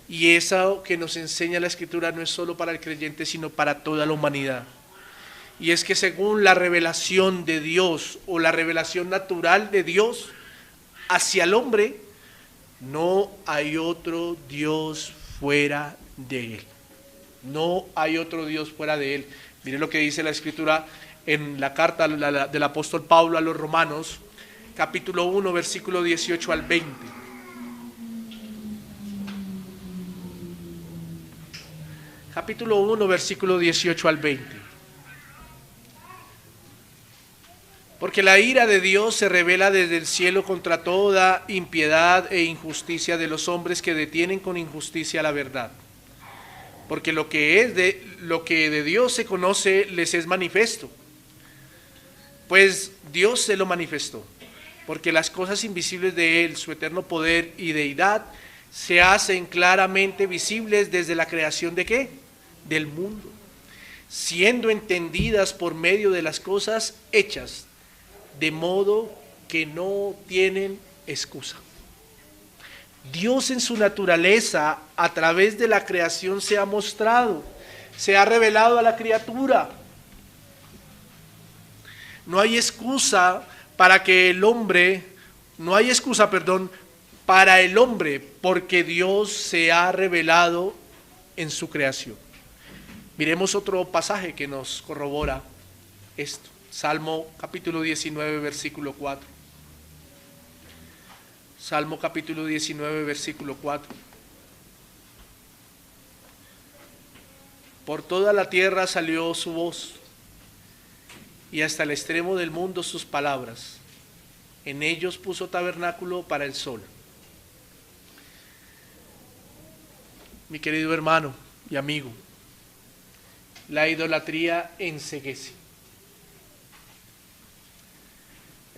Y eso que nos enseña la Escritura no es solo para el creyente, sino para toda la humanidad. Y es que según la revelación de Dios o la revelación natural de Dios hacia el hombre, no hay otro Dios fuera de él. No hay otro Dios fuera de él. Miren lo que dice la Escritura en la carta del apóstol Pablo a los Romanos, capítulo 1, versículo 18 al 20. Capítulo 1, versículo 18 al 20. Porque la ira de Dios se revela desde el cielo contra toda impiedad e injusticia de los hombres que detienen con injusticia la verdad. Porque lo que de Dios se conoce les es manifiesto, pues Dios se lo manifestó, porque las cosas invisibles de Él, su eterno poder y deidad, se hacen claramente visibles desde la creación ¿de qué? Del mundo, siendo entendidas por medio de las cosas hechas, de modo que no tienen excusa. Dios en su naturaleza, a través de la creación, se ha mostrado, se ha revelado a la criatura. No hay excusa para el hombre, para el hombre, porque Dios se ha revelado en su creación. Miremos otro pasaje que nos corrobora esto. Salmo capítulo 19, versículo 4. Salmo capítulo 19, versículo 4. Por toda la tierra salió su voz, y hasta el extremo del mundo sus palabras. En ellos puso tabernáculo para el sol. Mi querido hermano y amigo, la idolatría enceguece.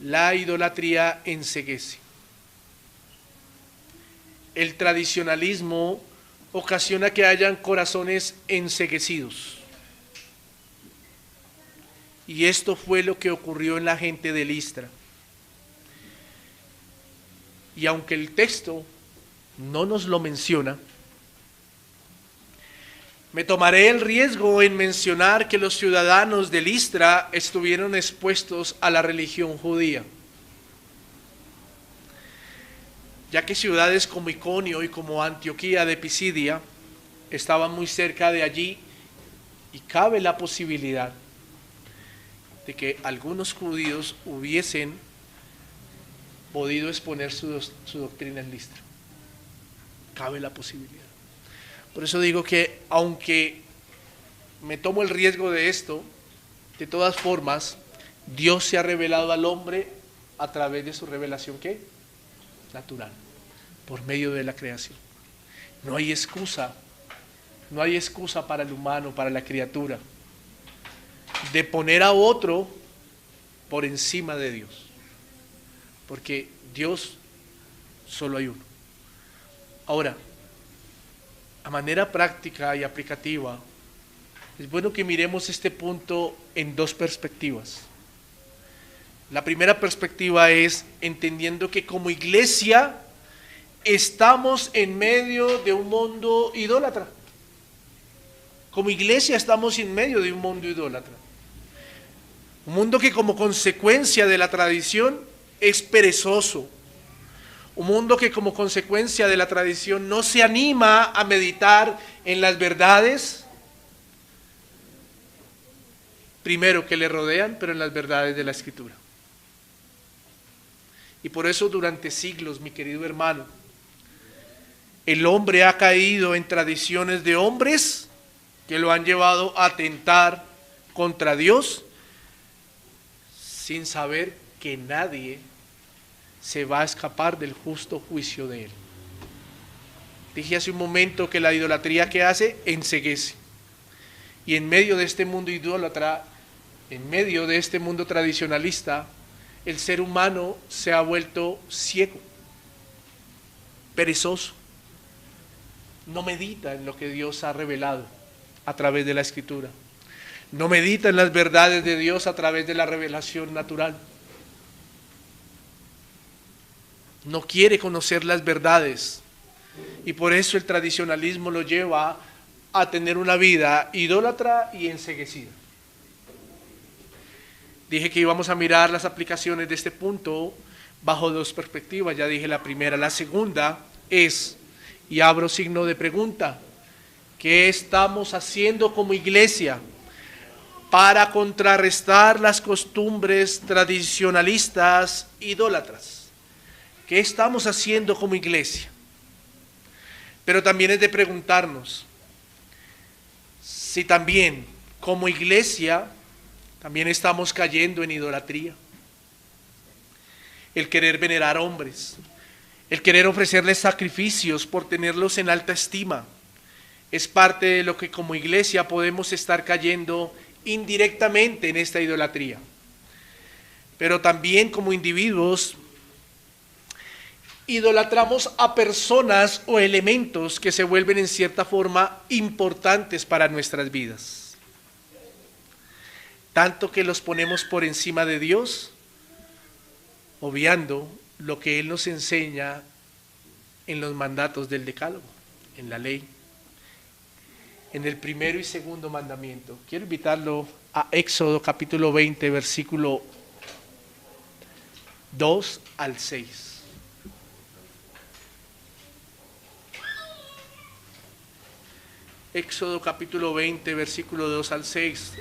La idolatría enceguece. El tradicionalismo ocasiona que hayan corazones enceguecidos. Y esto fue lo que ocurrió en la gente de Listra. Y aunque el texto no nos lo menciona, me tomaré el riesgo en mencionar que los ciudadanos de Listra estuvieron expuestos a la religión judía, ya que ciudades como Iconio y como Antioquía de Pisidia estaban muy cerca de allí, y cabe la posibilidad de que algunos judíos hubiesen podido exponer su doctrina en Listra. Cabe la posibilidad. Por eso digo que aunque me tomo el riesgo de esto, de todas formas, Dios se ha revelado al hombre a través de su revelación, ¿qué? Natural, por medio de la creación. No hay excusa, no hay excusa para el humano, para la criatura, de poner a otro por encima de Dios, porque Dios solo hay uno. Ahora, a manera práctica y aplicativa, es bueno que miremos este punto en dos perspectivas. La primera perspectiva es entendiendo que como iglesia estamos en medio de un mundo idólatra. Como iglesia estamos en medio de un mundo idólatra. Un mundo que como consecuencia de la tradición es perezoso. Un mundo que como consecuencia de la tradición no se anima a meditar en las verdades, primero que le rodean, pero en las verdades de la Escritura. Y por eso durante siglos, mi querido hermano, el hombre ha caído en tradiciones de hombres que lo han llevado a atentar contra Dios sin saber que nadie se va a escapar del justo juicio de Él. Dije hace un momento que la idolatría que hace enceguece. Y en medio de este mundo idólatra, en medio de este mundo tradicionalista, el ser humano se ha vuelto ciego, perezoso. No medita en lo que Dios ha revelado a través de la Escritura. No medita en las verdades de Dios a través de la revelación natural. No quiere conocer las verdades. Y por eso el tradicionalismo lo lleva a tener una vida idólatra y enceguecida. Dije que íbamos a mirar las aplicaciones de este punto bajo dos perspectivas. Ya dije la primera. La segunda es, y abro signo de pregunta, ¿qué estamos haciendo como iglesia para contrarrestar las costumbres tradicionalistas idólatras? ¿Qué estamos haciendo como iglesia? Pero también es de preguntarnos si también como iglesia también estamos cayendo en idolatría. El querer venerar hombres, el querer ofrecerles sacrificios por tenerlos en alta estima, es parte de lo que como iglesia podemos estar cayendo indirectamente en esta idolatría. Pero también como individuos idolatramos a personas o elementos que se vuelven en cierta forma importantes para nuestras vidas. Tanto que los ponemos por encima de Dios, obviando lo que Él nos enseña en los mandatos del Decálogo, en la ley, en el primero y segundo mandamiento. Quiero invitarlo a Éxodo capítulo 20, versículo 2 al 6. Éxodo capítulo 20, versículo 2 al 6.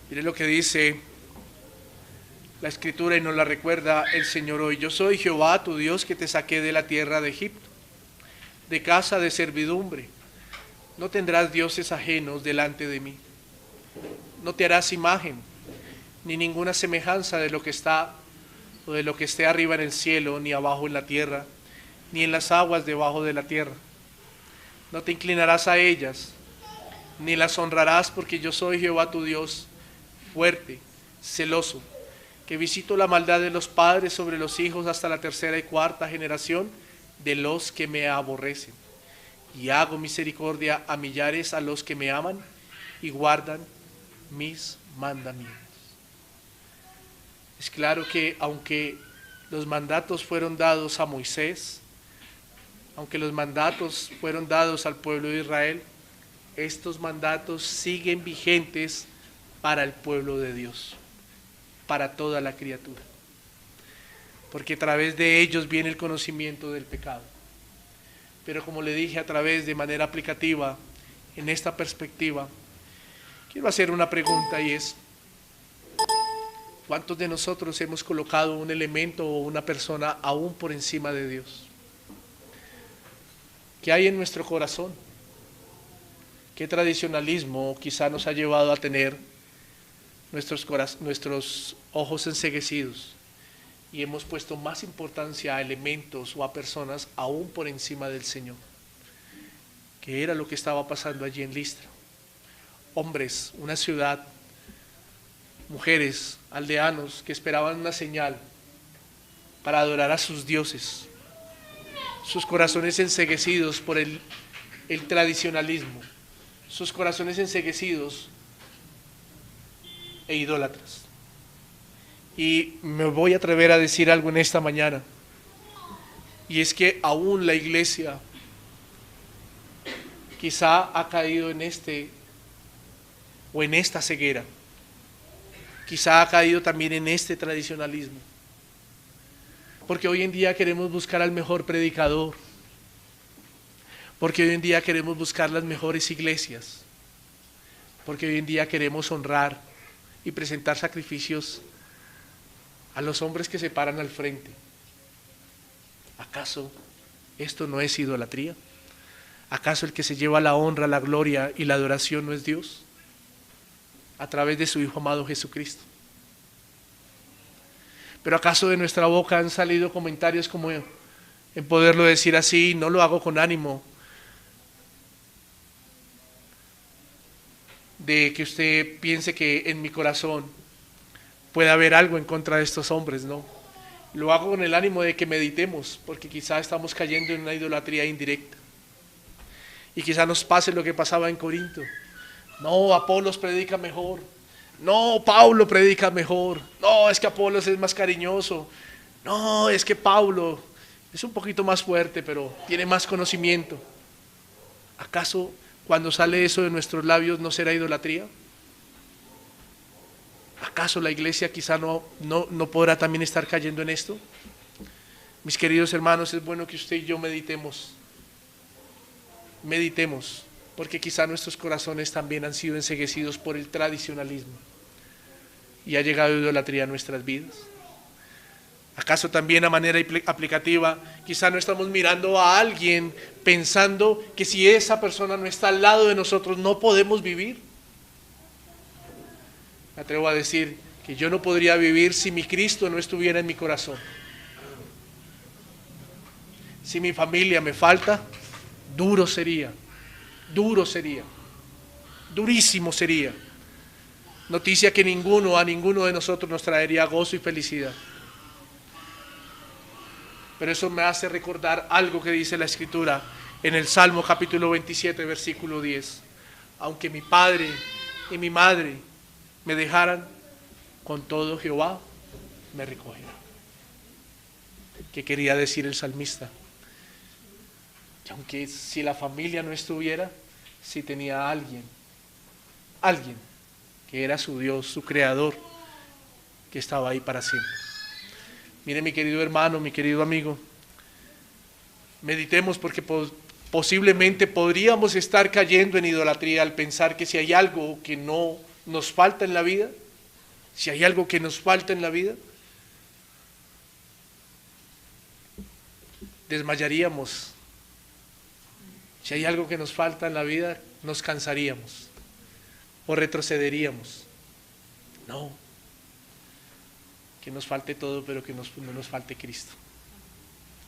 Mire lo que dice la Escritura y nos la recuerda el Señor hoy. Yo soy Jehová tu Dios que te saqué de la tierra de Egipto, de casa de servidumbre. No tendrás dioses ajenos delante de mí. No te harás imagen, ni ninguna semejanza de lo que está o de lo que esté arriba en el cielo, ni abajo en la tierra, ni en las aguas debajo de la tierra. No te inclinarás a ellas, ni las honrarás, porque yo soy Jehová tu Dios, fuerte, celoso, que visito la maldad de los padres sobre los hijos hasta la tercera y cuarta generación de los que me aborrecen. Y hago misericordia a millares a los que me aman y guardan mis mandamientos. Es claro que aunque los mandatos fueron dados a Moisés, aunque los mandatos fueron dados al pueblo de Israel, estos mandatos siguen vigentes para el pueblo de Dios, para toda la criatura. Porque a través de ellos viene el conocimiento del pecado. Pero como le dije, a través de manera aplicativa, en esta perspectiva, quiero hacer una pregunta y es: ¿cuántos de nosotros hemos colocado un elemento o una persona aún por encima de Dios? ¿Qué hay en nuestro corazón? ¿Qué tradicionalismo quizá nos ha llevado a tener nuestros ojos enceguecidos y hemos puesto más importancia a elementos o a personas aún por encima del Señor? ¿Qué era lo que estaba pasando allí en Listra? Hombres, una ciudad, mujeres, aldeanos que esperaban una señal para adorar a sus dioses, sus corazones enceguecidos por el tradicionalismo, sus corazones enceguecidos e idólatras. Y me voy a atrever a decir algo en esta mañana, y es que aún la iglesia quizá ha caído en esta ceguera, quizá ha caído también en este tradicionalismo, porque hoy en día queremos buscar al mejor predicador, porque hoy en día queremos buscar las mejores iglesias, porque hoy en día queremos honrar y presentar sacrificios a los hombres que se paran al frente. ¿Acaso esto no es idolatría? ¿Acaso el que se lleva la honra, la gloria y la adoración no es Dios? A través de su Hijo amado Jesucristo. Pero ¿acaso de nuestra boca han salido comentarios como en poderlo decir así? No lo hago con ánimo de que usted piense que en mi corazón puede haber algo en contra de estos hombres, no. Lo hago con el ánimo de que meditemos, porque quizá estamos cayendo en una idolatría indirecta. Y quizá nos pase lo que pasaba en Corinto. No, Apolos predica mejor. No, Pablo predica mejor. No, es que Apolos es más cariñoso. No, es que Pablo es un poquito más fuerte, pero tiene más conocimiento. ¿Acaso cuando sale eso de nuestros labios no será idolatría? ¿Acaso la iglesia quizá no podrá también estar cayendo en esto? Mis queridos hermanos, es bueno que usted y yo meditemos, porque quizá nuestros corazones también han sido enceguecidos por el tradicionalismo y ha llegado idolatría a nuestras vidas. ¿Acaso también a manera aplicativa quizá no estamos mirando a alguien pensando que si esa persona no está al lado de nosotros no podemos vivir? Me atrevo a decir que yo no podría vivir si mi Cristo no estuviera en mi corazón. Si mi familia me falta, duro sería, durísimo sería. Noticia que a ninguno de nosotros nos traería gozo y felicidad. Pero eso me hace recordar algo que dice la Escritura en el Salmo capítulo 27, versículo 10. Aunque mi padre y mi madre me dejaran, con todo Jehová me recogerá. ¿Qué quería decir el salmista? Que aunque si la familia no estuviera, si tenía a alguien que era su Dios, su creador, que estaba ahí para siempre. Mire, mi querido hermano, mi querido amigo, meditemos porque posiblemente podríamos estar cayendo en idolatría al pensar que si hay algo que no nos falta en la vida, desmayaríamos. Si hay algo que nos falta en la vida, nos cansaríamos o retrocederíamos. No, que nos falte todo, pero que no nos falte Cristo.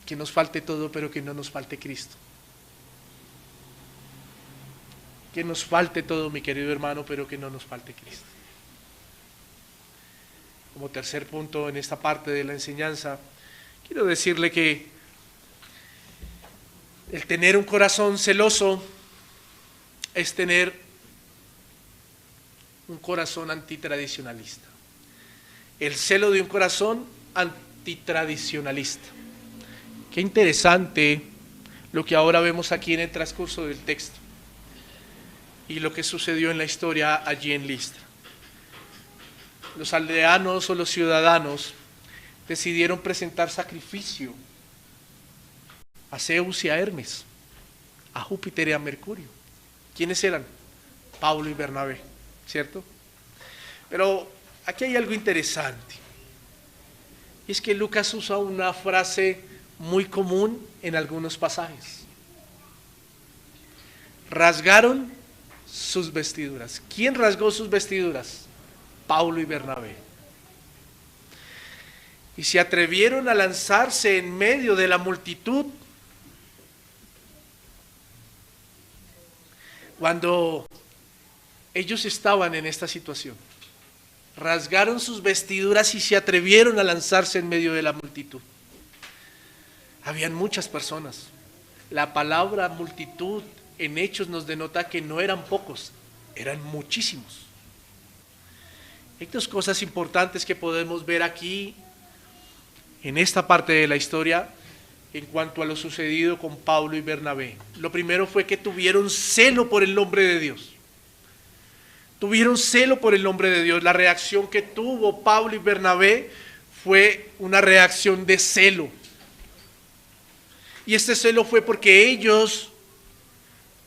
Que nos falte todo, pero que no nos falte Cristo. Que nos falte todo, mi querido hermano, pero que no nos falte Cristo. Como tercer punto en esta parte de la enseñanza, quiero decirle que el tener un corazón celoso es tener un corazón antitradicionalista. El celo de un corazón antitradicionalista. Qué interesante lo que ahora vemos aquí en el transcurso del texto y lo que sucedió en la historia allí en Listra. Los aldeanos o los ciudadanos decidieron presentar sacrificio a Zeus y a Hermes, a Júpiter y a Mercurio. ¿Quiénes eran? Pablo y Bernabé, ¿cierto? Pero aquí hay algo interesante, y es que Lucas usa una frase muy común en algunos pasajes. rasgaron sus vestiduras. ¿Quién rasgó sus vestiduras? Pablo y Bernabé. Y se atrevieron a lanzarse en medio de la multitud cuando ellos estaban en esta situación. Rasgaron sus vestiduras y se atrevieron a lanzarse en medio de la multitud. Habían muchas personas. La palabra multitud en Hechos nos denota que no eran pocos, eran muchísimos. Hay dos cosas importantes que podemos ver aquí en esta parte de la historia en cuanto a lo sucedido con Pablo y Bernabé. Lo primero fue que tuvieron celo por el nombre de Dios. Tuvieron celo por el nombre de Dios. La reacción que tuvo Pablo y Bernabé fue una reacción de celo. Y este celo fue porque ellos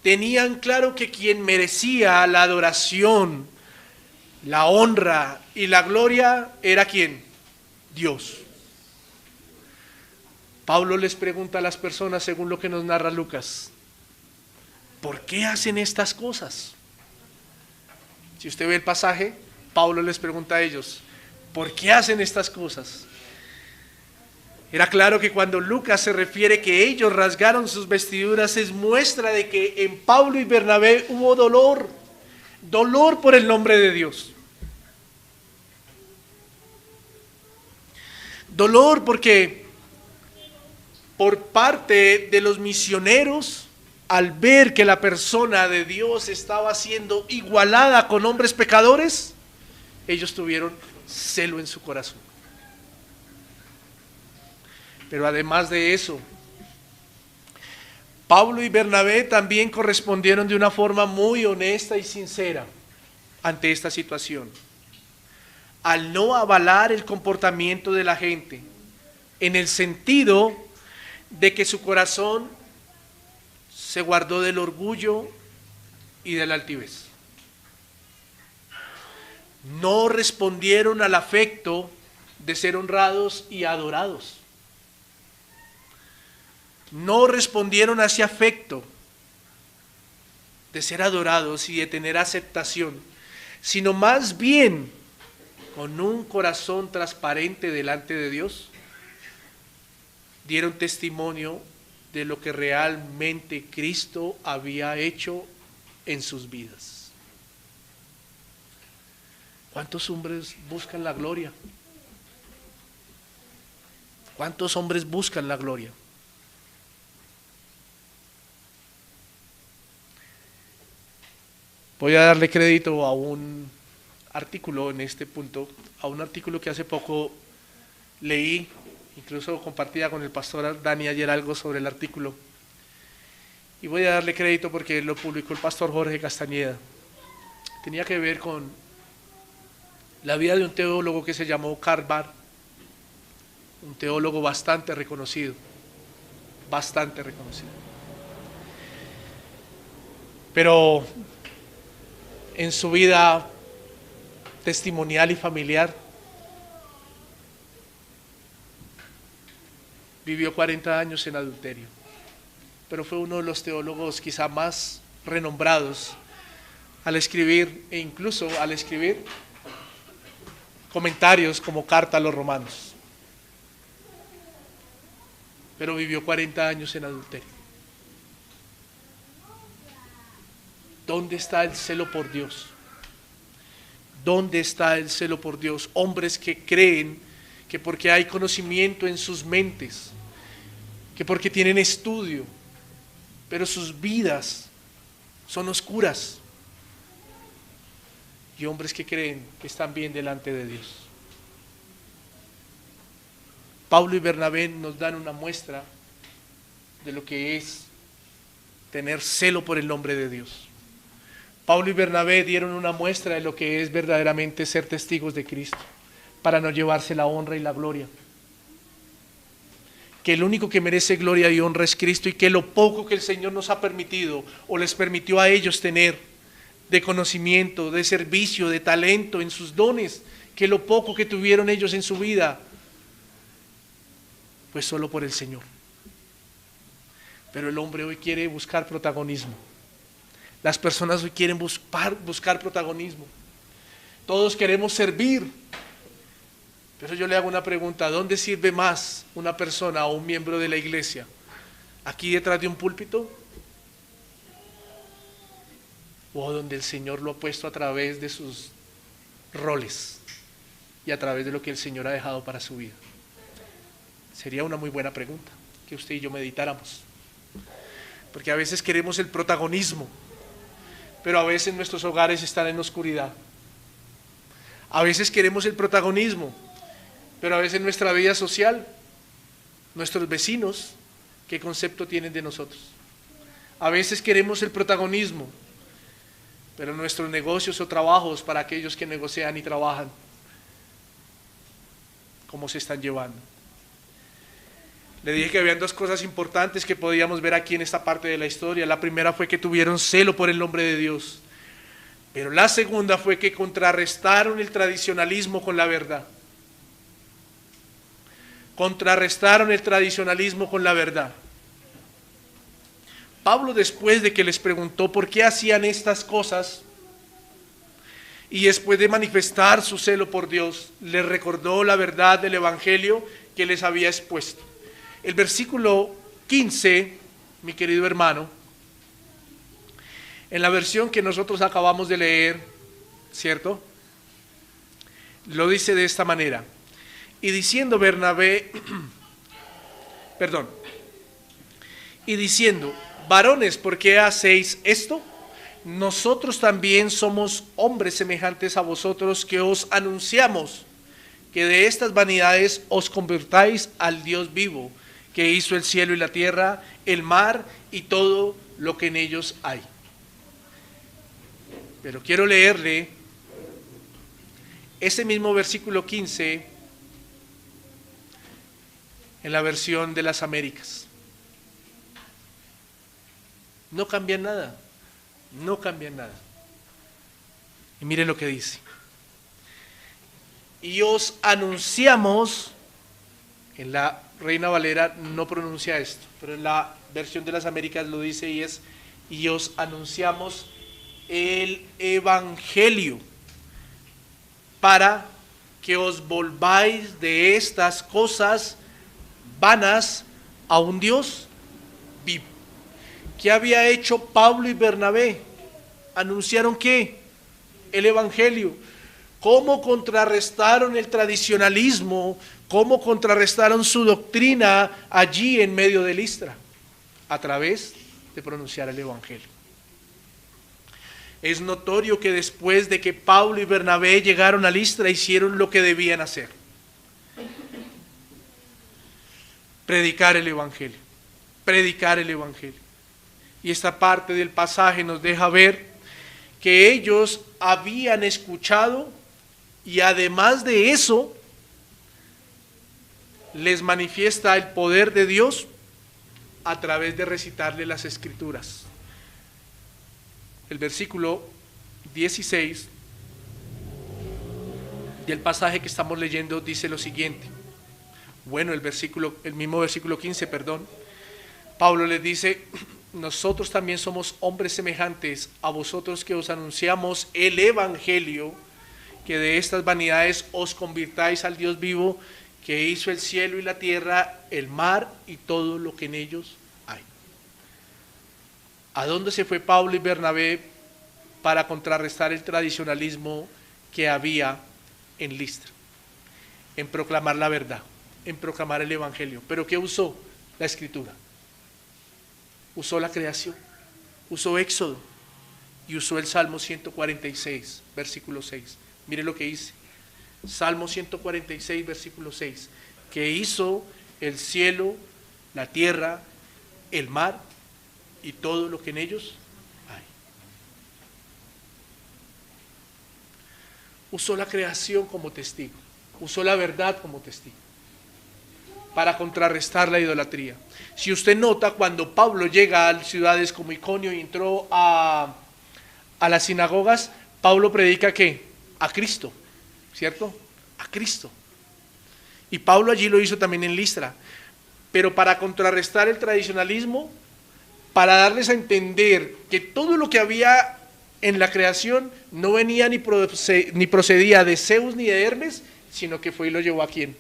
tenían claro que quien merecía la adoración, la honra y la gloria era ¿quién? Dios. Pablo les pregunta a las personas, según lo que nos narra Lucas, ¿por qué hacen estas cosas? Si usted ve el pasaje, Pablo les pregunta a ellos, ¿por qué hacen estas cosas? Era claro que cuando Lucas se refiere que ellos rasgaron sus vestiduras, es muestra de que en Pablo y Bernabé hubo dolor, dolor por el nombre de Dios. Dolor porque por parte de los misioneros, al ver que la persona de Dios estaba siendo igualada con hombres pecadores, ellos tuvieron celo en su corazón. Pero además de eso, Pablo y Bernabé también correspondieron de una forma muy honesta y sincera ante esta situación. Al no avalar el comportamiento de la gente, en el sentido de que su corazón se guardó del orgullo y de la altivez. No respondieron al afecto de ser honrados y adorados. No respondieron a ese afecto de ser adorados y de tener aceptación, sino más bien con un corazón transparente delante de Dios, dieron testimonio de lo que realmente Cristo había hecho en sus vidas. ¿Cuántos hombres buscan la gloria? ¿Cuántos hombres buscan la gloria? Voy a darle crédito a un artículo en este punto, a un artículo que hace poco leí, incluso compartía con el pastor Dani ayer algo sobre el artículo. Y voy a darle crédito porque lo publicó el pastor Jorge Castañeda. Tenía que ver con la vida de un teólogo que se llamó Karl Barth, un teólogo bastante reconocido. Pero en su vida testimonial y familiar, vivió 40 años en adulterio, pero fue uno de los teólogos quizá más renombrados al escribir, e incluso al escribir comentarios como Carta a los Romanos. Pero vivió 40 años en adulterio. ¿Dónde está el celo por Dios? ¿Dónde está el celo por Dios? Hombres que creen que porque hay conocimiento en sus mentes, que porque tienen estudio, pero sus vidas son oscuras. Y hombres que creen que están bien delante de Dios. Pablo y Bernabé nos dan una muestra de lo que es tener celo por el nombre de Dios. Pablo y Bernabé dieron una muestra de lo que es verdaderamente ser testigos de Cristo, para no llevarse la honra y la gloria. Que el único que merece gloria y honra es Cristo, y que lo poco que el Señor nos ha permitido o les permitió a ellos tener de conocimiento, de servicio, de talento en sus dones, que lo poco que tuvieron ellos en su vida, pues solo por el Señor. Pero el hombre hoy quiere buscar protagonismo. Las personas hoy quieren buscar protagonismo. Todos queremos servir. Pero yo le hago una pregunta: ¿dónde sirve más una persona o un miembro de la iglesia? ¿Aquí detrás de un púlpito? ¿O donde el Señor lo ha puesto a través de sus roles y a través de lo que el Señor ha dejado para su vida? Sería una muy buena pregunta que usted y yo meditáramos. Porque a veces queremos el protagonismo, pero a veces nuestros hogares están en oscuridad. A veces queremos el protagonismo, pero a veces nuestra vida social, nuestros vecinos, ¿qué concepto tienen de nosotros? A veces queremos el protagonismo, pero nuestros negocios o trabajos, para aquellos que negocian y trabajan, ¿cómo se están llevando? Le dije que habían dos cosas importantes que podíamos ver aquí en esta parte de la historia. La primera fue que tuvieron celo por el nombre de Dios, pero la segunda fue que contrarrestaron el tradicionalismo con la verdad. Contrarrestaron el tradicionalismo con la verdad. Pablo, después de que les preguntó por qué hacían estas cosas y después de manifestar su celo por Dios, les recordó la verdad del evangelio que les había expuesto. El versículo 15, mi querido hermano, en la versión que nosotros acabamos de leer, ¿cierto? Lo dice de esta manera: y diciendo Bernabé, y diciendo, varones, ¿por qué hacéis esto? Nosotros también somos hombres semejantes a vosotros, que os anunciamos que de estas vanidades os convertáis al Dios vivo, que hizo el cielo y la tierra, el mar y todo lo que en ellos hay. Pero quiero leerle ese mismo versículo 15 en la versión de las Américas. No cambia nada, no cambia nada. Y mire lo que dice: y os anunciamos, en la Reina Valera no pronuncia esto, pero en la versión de las Américas lo dice, y es: y os anunciamos el evangelio para que os volváis de estas cosas vanas a un Dios vivo. ¿Qué había hecho Pablo y Bernabé? ¿Anunciaron qué? El evangelio. ¿Cómo contrarrestaron el tradicionalismo? ¿Cómo contrarrestaron su doctrina allí en medio de Listra? A través de pronunciar el evangelio. Es notorio que después de que Pablo y Bernabé llegaron a Listra, hicieron lo que debían hacer: predicar el evangelio, predicar el evangelio. Y esta parte del pasaje nos deja ver que ellos habían escuchado, y además de eso les manifiesta el poder de Dios a través de recitarle las escrituras. El versículo 16 del pasaje que estamos leyendo dice lo siguiente. Bueno, el mismo versículo 15, Pablo les dice: nosotros también somos hombres semejantes a vosotros, que os anunciamos el evangelio, que de estas vanidades os convirtáis al Dios vivo, que hizo el cielo y la tierra, el mar y todo lo que en ellos hay. ¿A dónde se fue Pablo y Bernabé para contrarrestar el tradicionalismo que había en Listra? En proclamar la verdad, en proclamar el evangelio. ¿Pero qué usó? La escritura. Usó la creación, usó Éxodo y usó el Salmo 146, versículo 6. Mire lo que dice. Salmo 146, versículo 6. Que hizo el cielo, la tierra, el mar y todo lo que en ellos hay. Usó la creación como testigo, usó la verdad como testigo para contrarrestar la idolatría. Si usted nota, cuando Pablo llega a ciudades como Iconio y entró a las sinagogas, Pablo predica ¿qué? A Cristo, ¿cierto? A Cristo. Y Pablo allí lo hizo también en Listra. Pero para contrarrestar el tradicionalismo, para darles a entender que todo lo que había en la creación no venía ni procedía de Zeus ni de Hermes, sino que fue y lo llevó ¿a quién?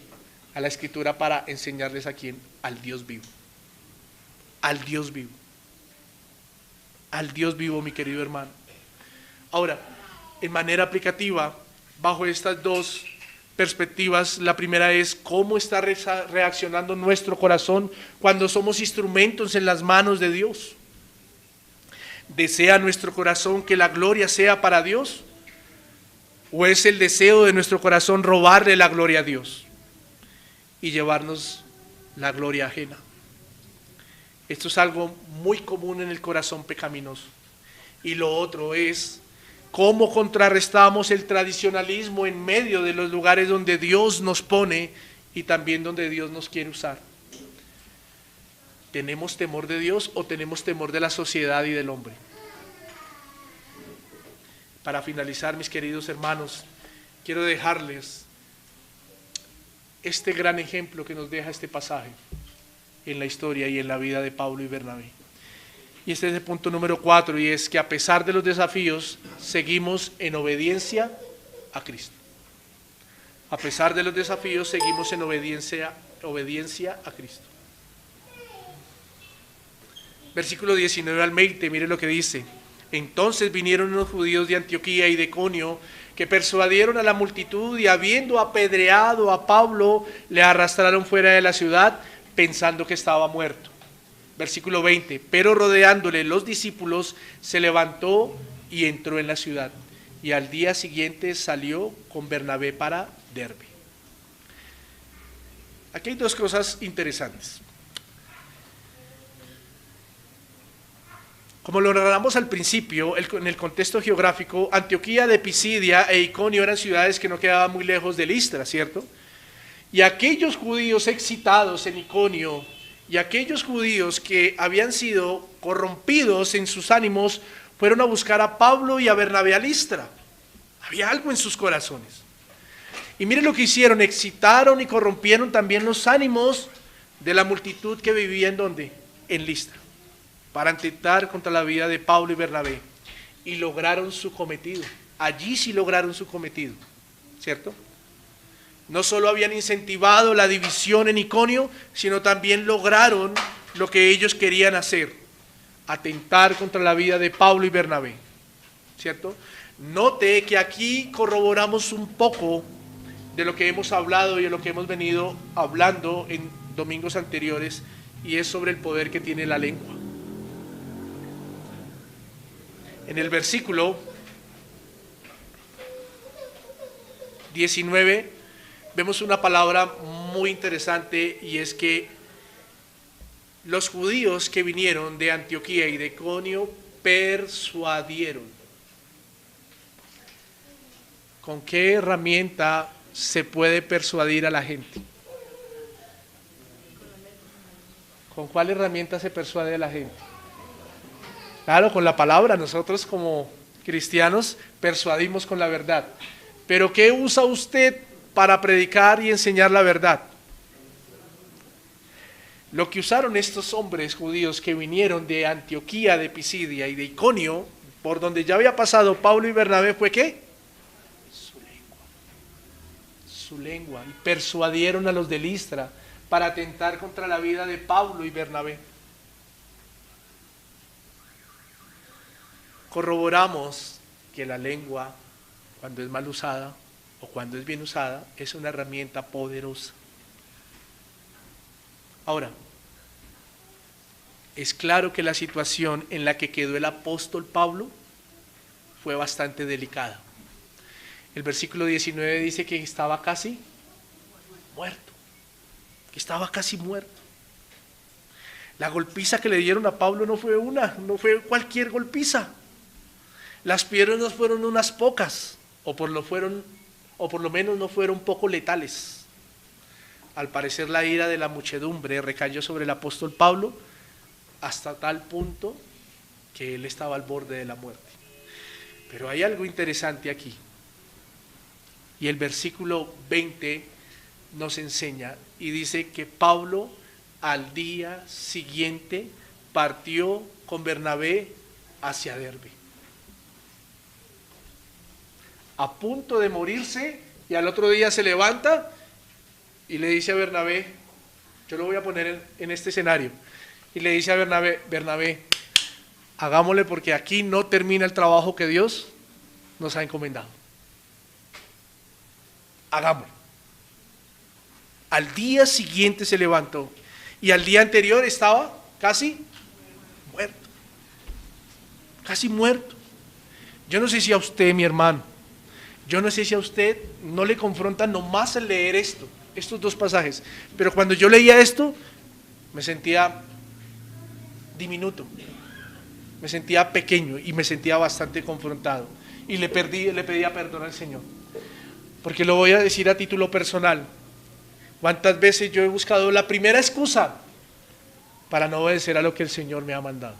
A la Escritura, para enseñarles ¿a quién? Al Dios vivo. Al Dios vivo. Al Dios vivo, mi querido hermano. Ahora, en manera aplicativa, bajo estas dos perspectivas, la primera es cómo está reaccionando nuestro corazón cuando somos instrumentos en las manos de Dios. ¿Desea nuestro corazón que la gloria sea para Dios? ¿O es el deseo de nuestro corazón robarle la gloria a Dios y llevarnos la gloria ajena? Esto es algo muy común en el corazón pecaminoso. Y lo otro es cómo contrarrestamos el tradicionalismo en medio de los lugares donde Dios nos pone y también donde Dios nos quiere usar. ¿Tenemos temor de Dios o tenemos temor de la sociedad y del hombre? Para finalizar, mis queridos hermanos, quiero dejarles este gran ejemplo que nos deja este pasaje en la historia y en la vida de Pablo y Bernabé. Y este es el punto número 4, y es que a pesar de los desafíos, seguimos en obediencia a Cristo. A pesar de los desafíos, seguimos en obediencia a Cristo. Versículo 19 al 20, mire lo que dice. Entonces vinieron unos judíos de Antioquía y de Iconio, que persuadieron a la multitud, y habiendo apedreado a Pablo, le arrastraron fuera de la ciudad, pensando que estaba muerto. Versículo 20, pero rodeándole los discípulos, se levantó y entró en la ciudad, y al día siguiente salió con Bernabé para Derbe. Aquí hay dos cosas interesantes. Como lo narramos al principio, en el contexto geográfico, Antioquía de Pisidia e Iconio eran ciudades que no quedaban muy lejos de Listra, ¿cierto? Y aquellos judíos excitados en Iconio y aquellos judíos que habían sido corrompidos en sus ánimos fueron a buscar a Pablo y a Bernabé a Listra. Había algo en sus corazones. Y miren lo que hicieron: excitaron y corrompieron también los ánimos de la multitud que vivía en ¿dónde? En Listra, para atentar contra la vida de Pablo y Bernabé. Y lograron su cometido. Allí sí lograron su cometido, ¿cierto? No solo habían incentivado la división en Iconio, sino también lograron lo que ellos querían hacer: atentar contra la vida de Pablo y Bernabé, ¿cierto? Note que aquí corroboramos un poco de lo que hemos hablado y de lo que hemos venido hablando en domingos anteriores, y es sobre el poder que tiene la lengua. En el versículo 19 vemos una palabra muy interesante, y es que los judíos que vinieron de Antioquía y de Iconio persuadieron. ¿Con qué herramienta se puede persuadir a la gente? ¿Con cuál herramienta se persuade a la gente? Claro, con la palabra. Nosotros como cristianos persuadimos con la verdad. Pero ¿qué usa usted para predicar y enseñar la verdad? Lo que usaron estos hombres judíos que vinieron de Antioquía, de Pisidia y de Iconio, por donde ya había pasado Pablo y Bernabé, fue ¿qué? Su lengua. Su lengua. Y persuadieron a los de Listra para atentar contra la vida de Pablo y Bernabé. Corroboramos que la lengua, cuando es mal usada o cuando es bien usada, es una herramienta poderosa. Ahora, es claro que la situación en la que quedó el apóstol Pablo fue bastante delicada. El versículo 19 dice que estaba casi muerto, que estaba casi muerto. La golpiza que le dieron a Pablo no fue cualquier golpiza. Las piedras no fueron unas pocas, o por lo menos no fueron poco letales. Al parecer la ira de la muchedumbre recayó sobre el apóstol Pablo hasta tal punto que él estaba al borde de la muerte. Pero hay algo interesante aquí, y el versículo 20 nos enseña y dice que Pablo al día siguiente partió con Bernabé hacia Derbe. A punto de morirse, y al otro día se levanta y le dice a Bernabé, yo lo voy a poner en este escenario, y le dice a Bernabé, Bernabé, hagámosle porque aquí no termina el trabajo que Dios nos ha encomendado. Hagámoslo. Al día siguiente se levantó y al día anterior estaba casi muerto. Casi muerto. Yo no sé si a usted, mi hermano, yo no sé si a usted no le confronta nomás el leer estos dos pasajes, pero cuando yo leía esto, me sentía diminuto, me sentía pequeño y me sentía bastante confrontado. Y le pedía perdón al Señor. Porque lo voy a decir a título personal. ¿Cuántas veces yo he buscado la primera excusa para no obedecer a lo que el Señor me ha mandado?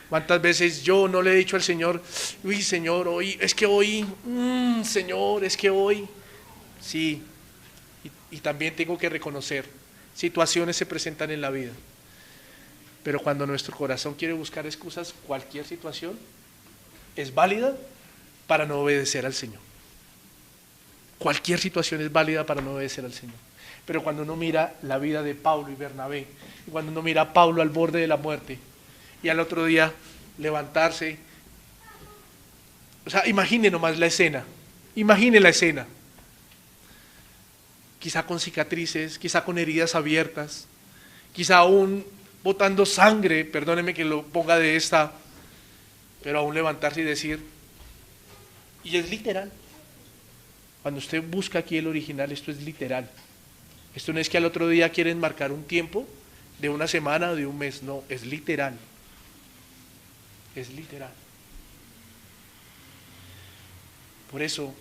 ¿Cuántas veces yo no le he dicho al Señor, uy, Señor, hoy, es que hoy, Señor, es que hoy, sí, y también tengo que reconocer, situaciones se presentan en la vida, pero cuando nuestro corazón quiere buscar excusas, cualquier situación es válida para no obedecer al Señor. Cualquier situación es válida para no obedecer al Señor. Pero cuando uno mira la vida de Pablo y Bernabé, y cuando uno mira a Pablo al borde de la muerte, y al otro día levantarse, o sea, imagine nomás la escena, imagine la escena, quizá con cicatrices, quizá con heridas abiertas, quizá aún botando sangre, perdóneme que lo ponga de esta, pero aún levantarse y decir, y es literal, cuando usted busca aquí el original, esto es literal, esto no es que al otro día quieren marcar un tiempo de una semana o de un mes, no, es literal. Es literal. Por eso,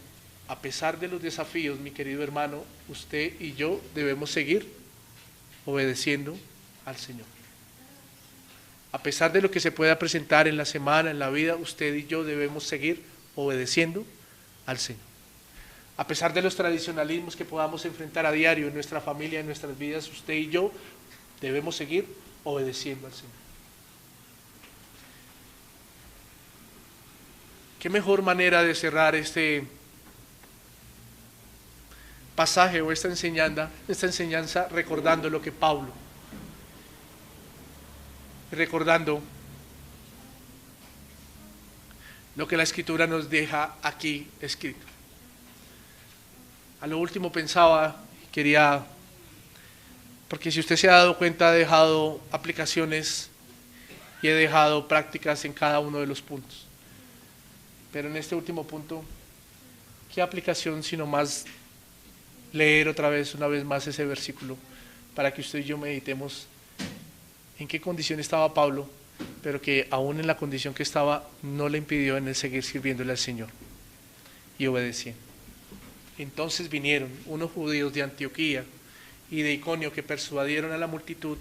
a pesar de los desafíos, mi querido hermano, usted y yo debemos seguir obedeciendo al Señor. A pesar de lo que se pueda presentar en la semana, en la vida, usted y yo debemos seguir obedeciendo al Señor. A pesar de los tradicionalismos que podamos enfrentar a diario en nuestra familia, en nuestras vidas, usted y yo debemos seguir obedeciendo al Señor. ¿Qué mejor manera de cerrar este pasaje o esta enseñanza recordando lo que Pablo, recordando lo que la Escritura nos deja aquí escrito? A lo último pensaba, porque si usted se ha dado cuenta, he dejado aplicaciones y he dejado prácticas en cada uno de los puntos. Pero en este último punto, ¿qué aplicación sino más leer una vez más ese versículo para que usted y yo meditemos en qué condición estaba Pablo, pero que aún en la condición que estaba no le impidió en él seguir sirviéndole al Señor y obedeciendo? Entonces vinieron unos judíos de Antioquía y de Iconio que persuadieron a la multitud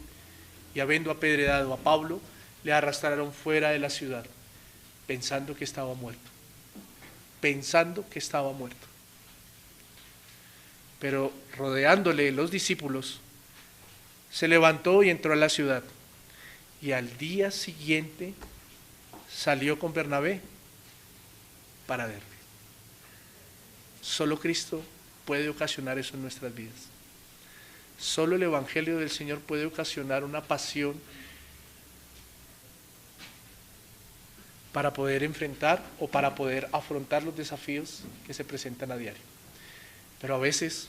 y habiendo apedreado a Pablo, le arrastraron fuera de la ciudad, pensando que estaba muerto. Pensando que estaba muerto. Pero rodeándole los discípulos, se levantó y entró a la ciudad. Y al día siguiente salió con Bernabé para Derbe. Solo Cristo puede ocasionar eso en nuestras vidas. Solo el Evangelio del Señor puede ocasionar una pasión para poder enfrentar o para poder afrontar los desafíos que se presentan a diario. Pero a veces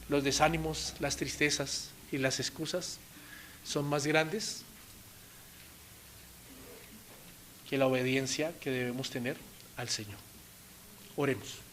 los desánimos, las tristezas y las excusas son más grandes que la obediencia que debemos tener al Señor. Oremos.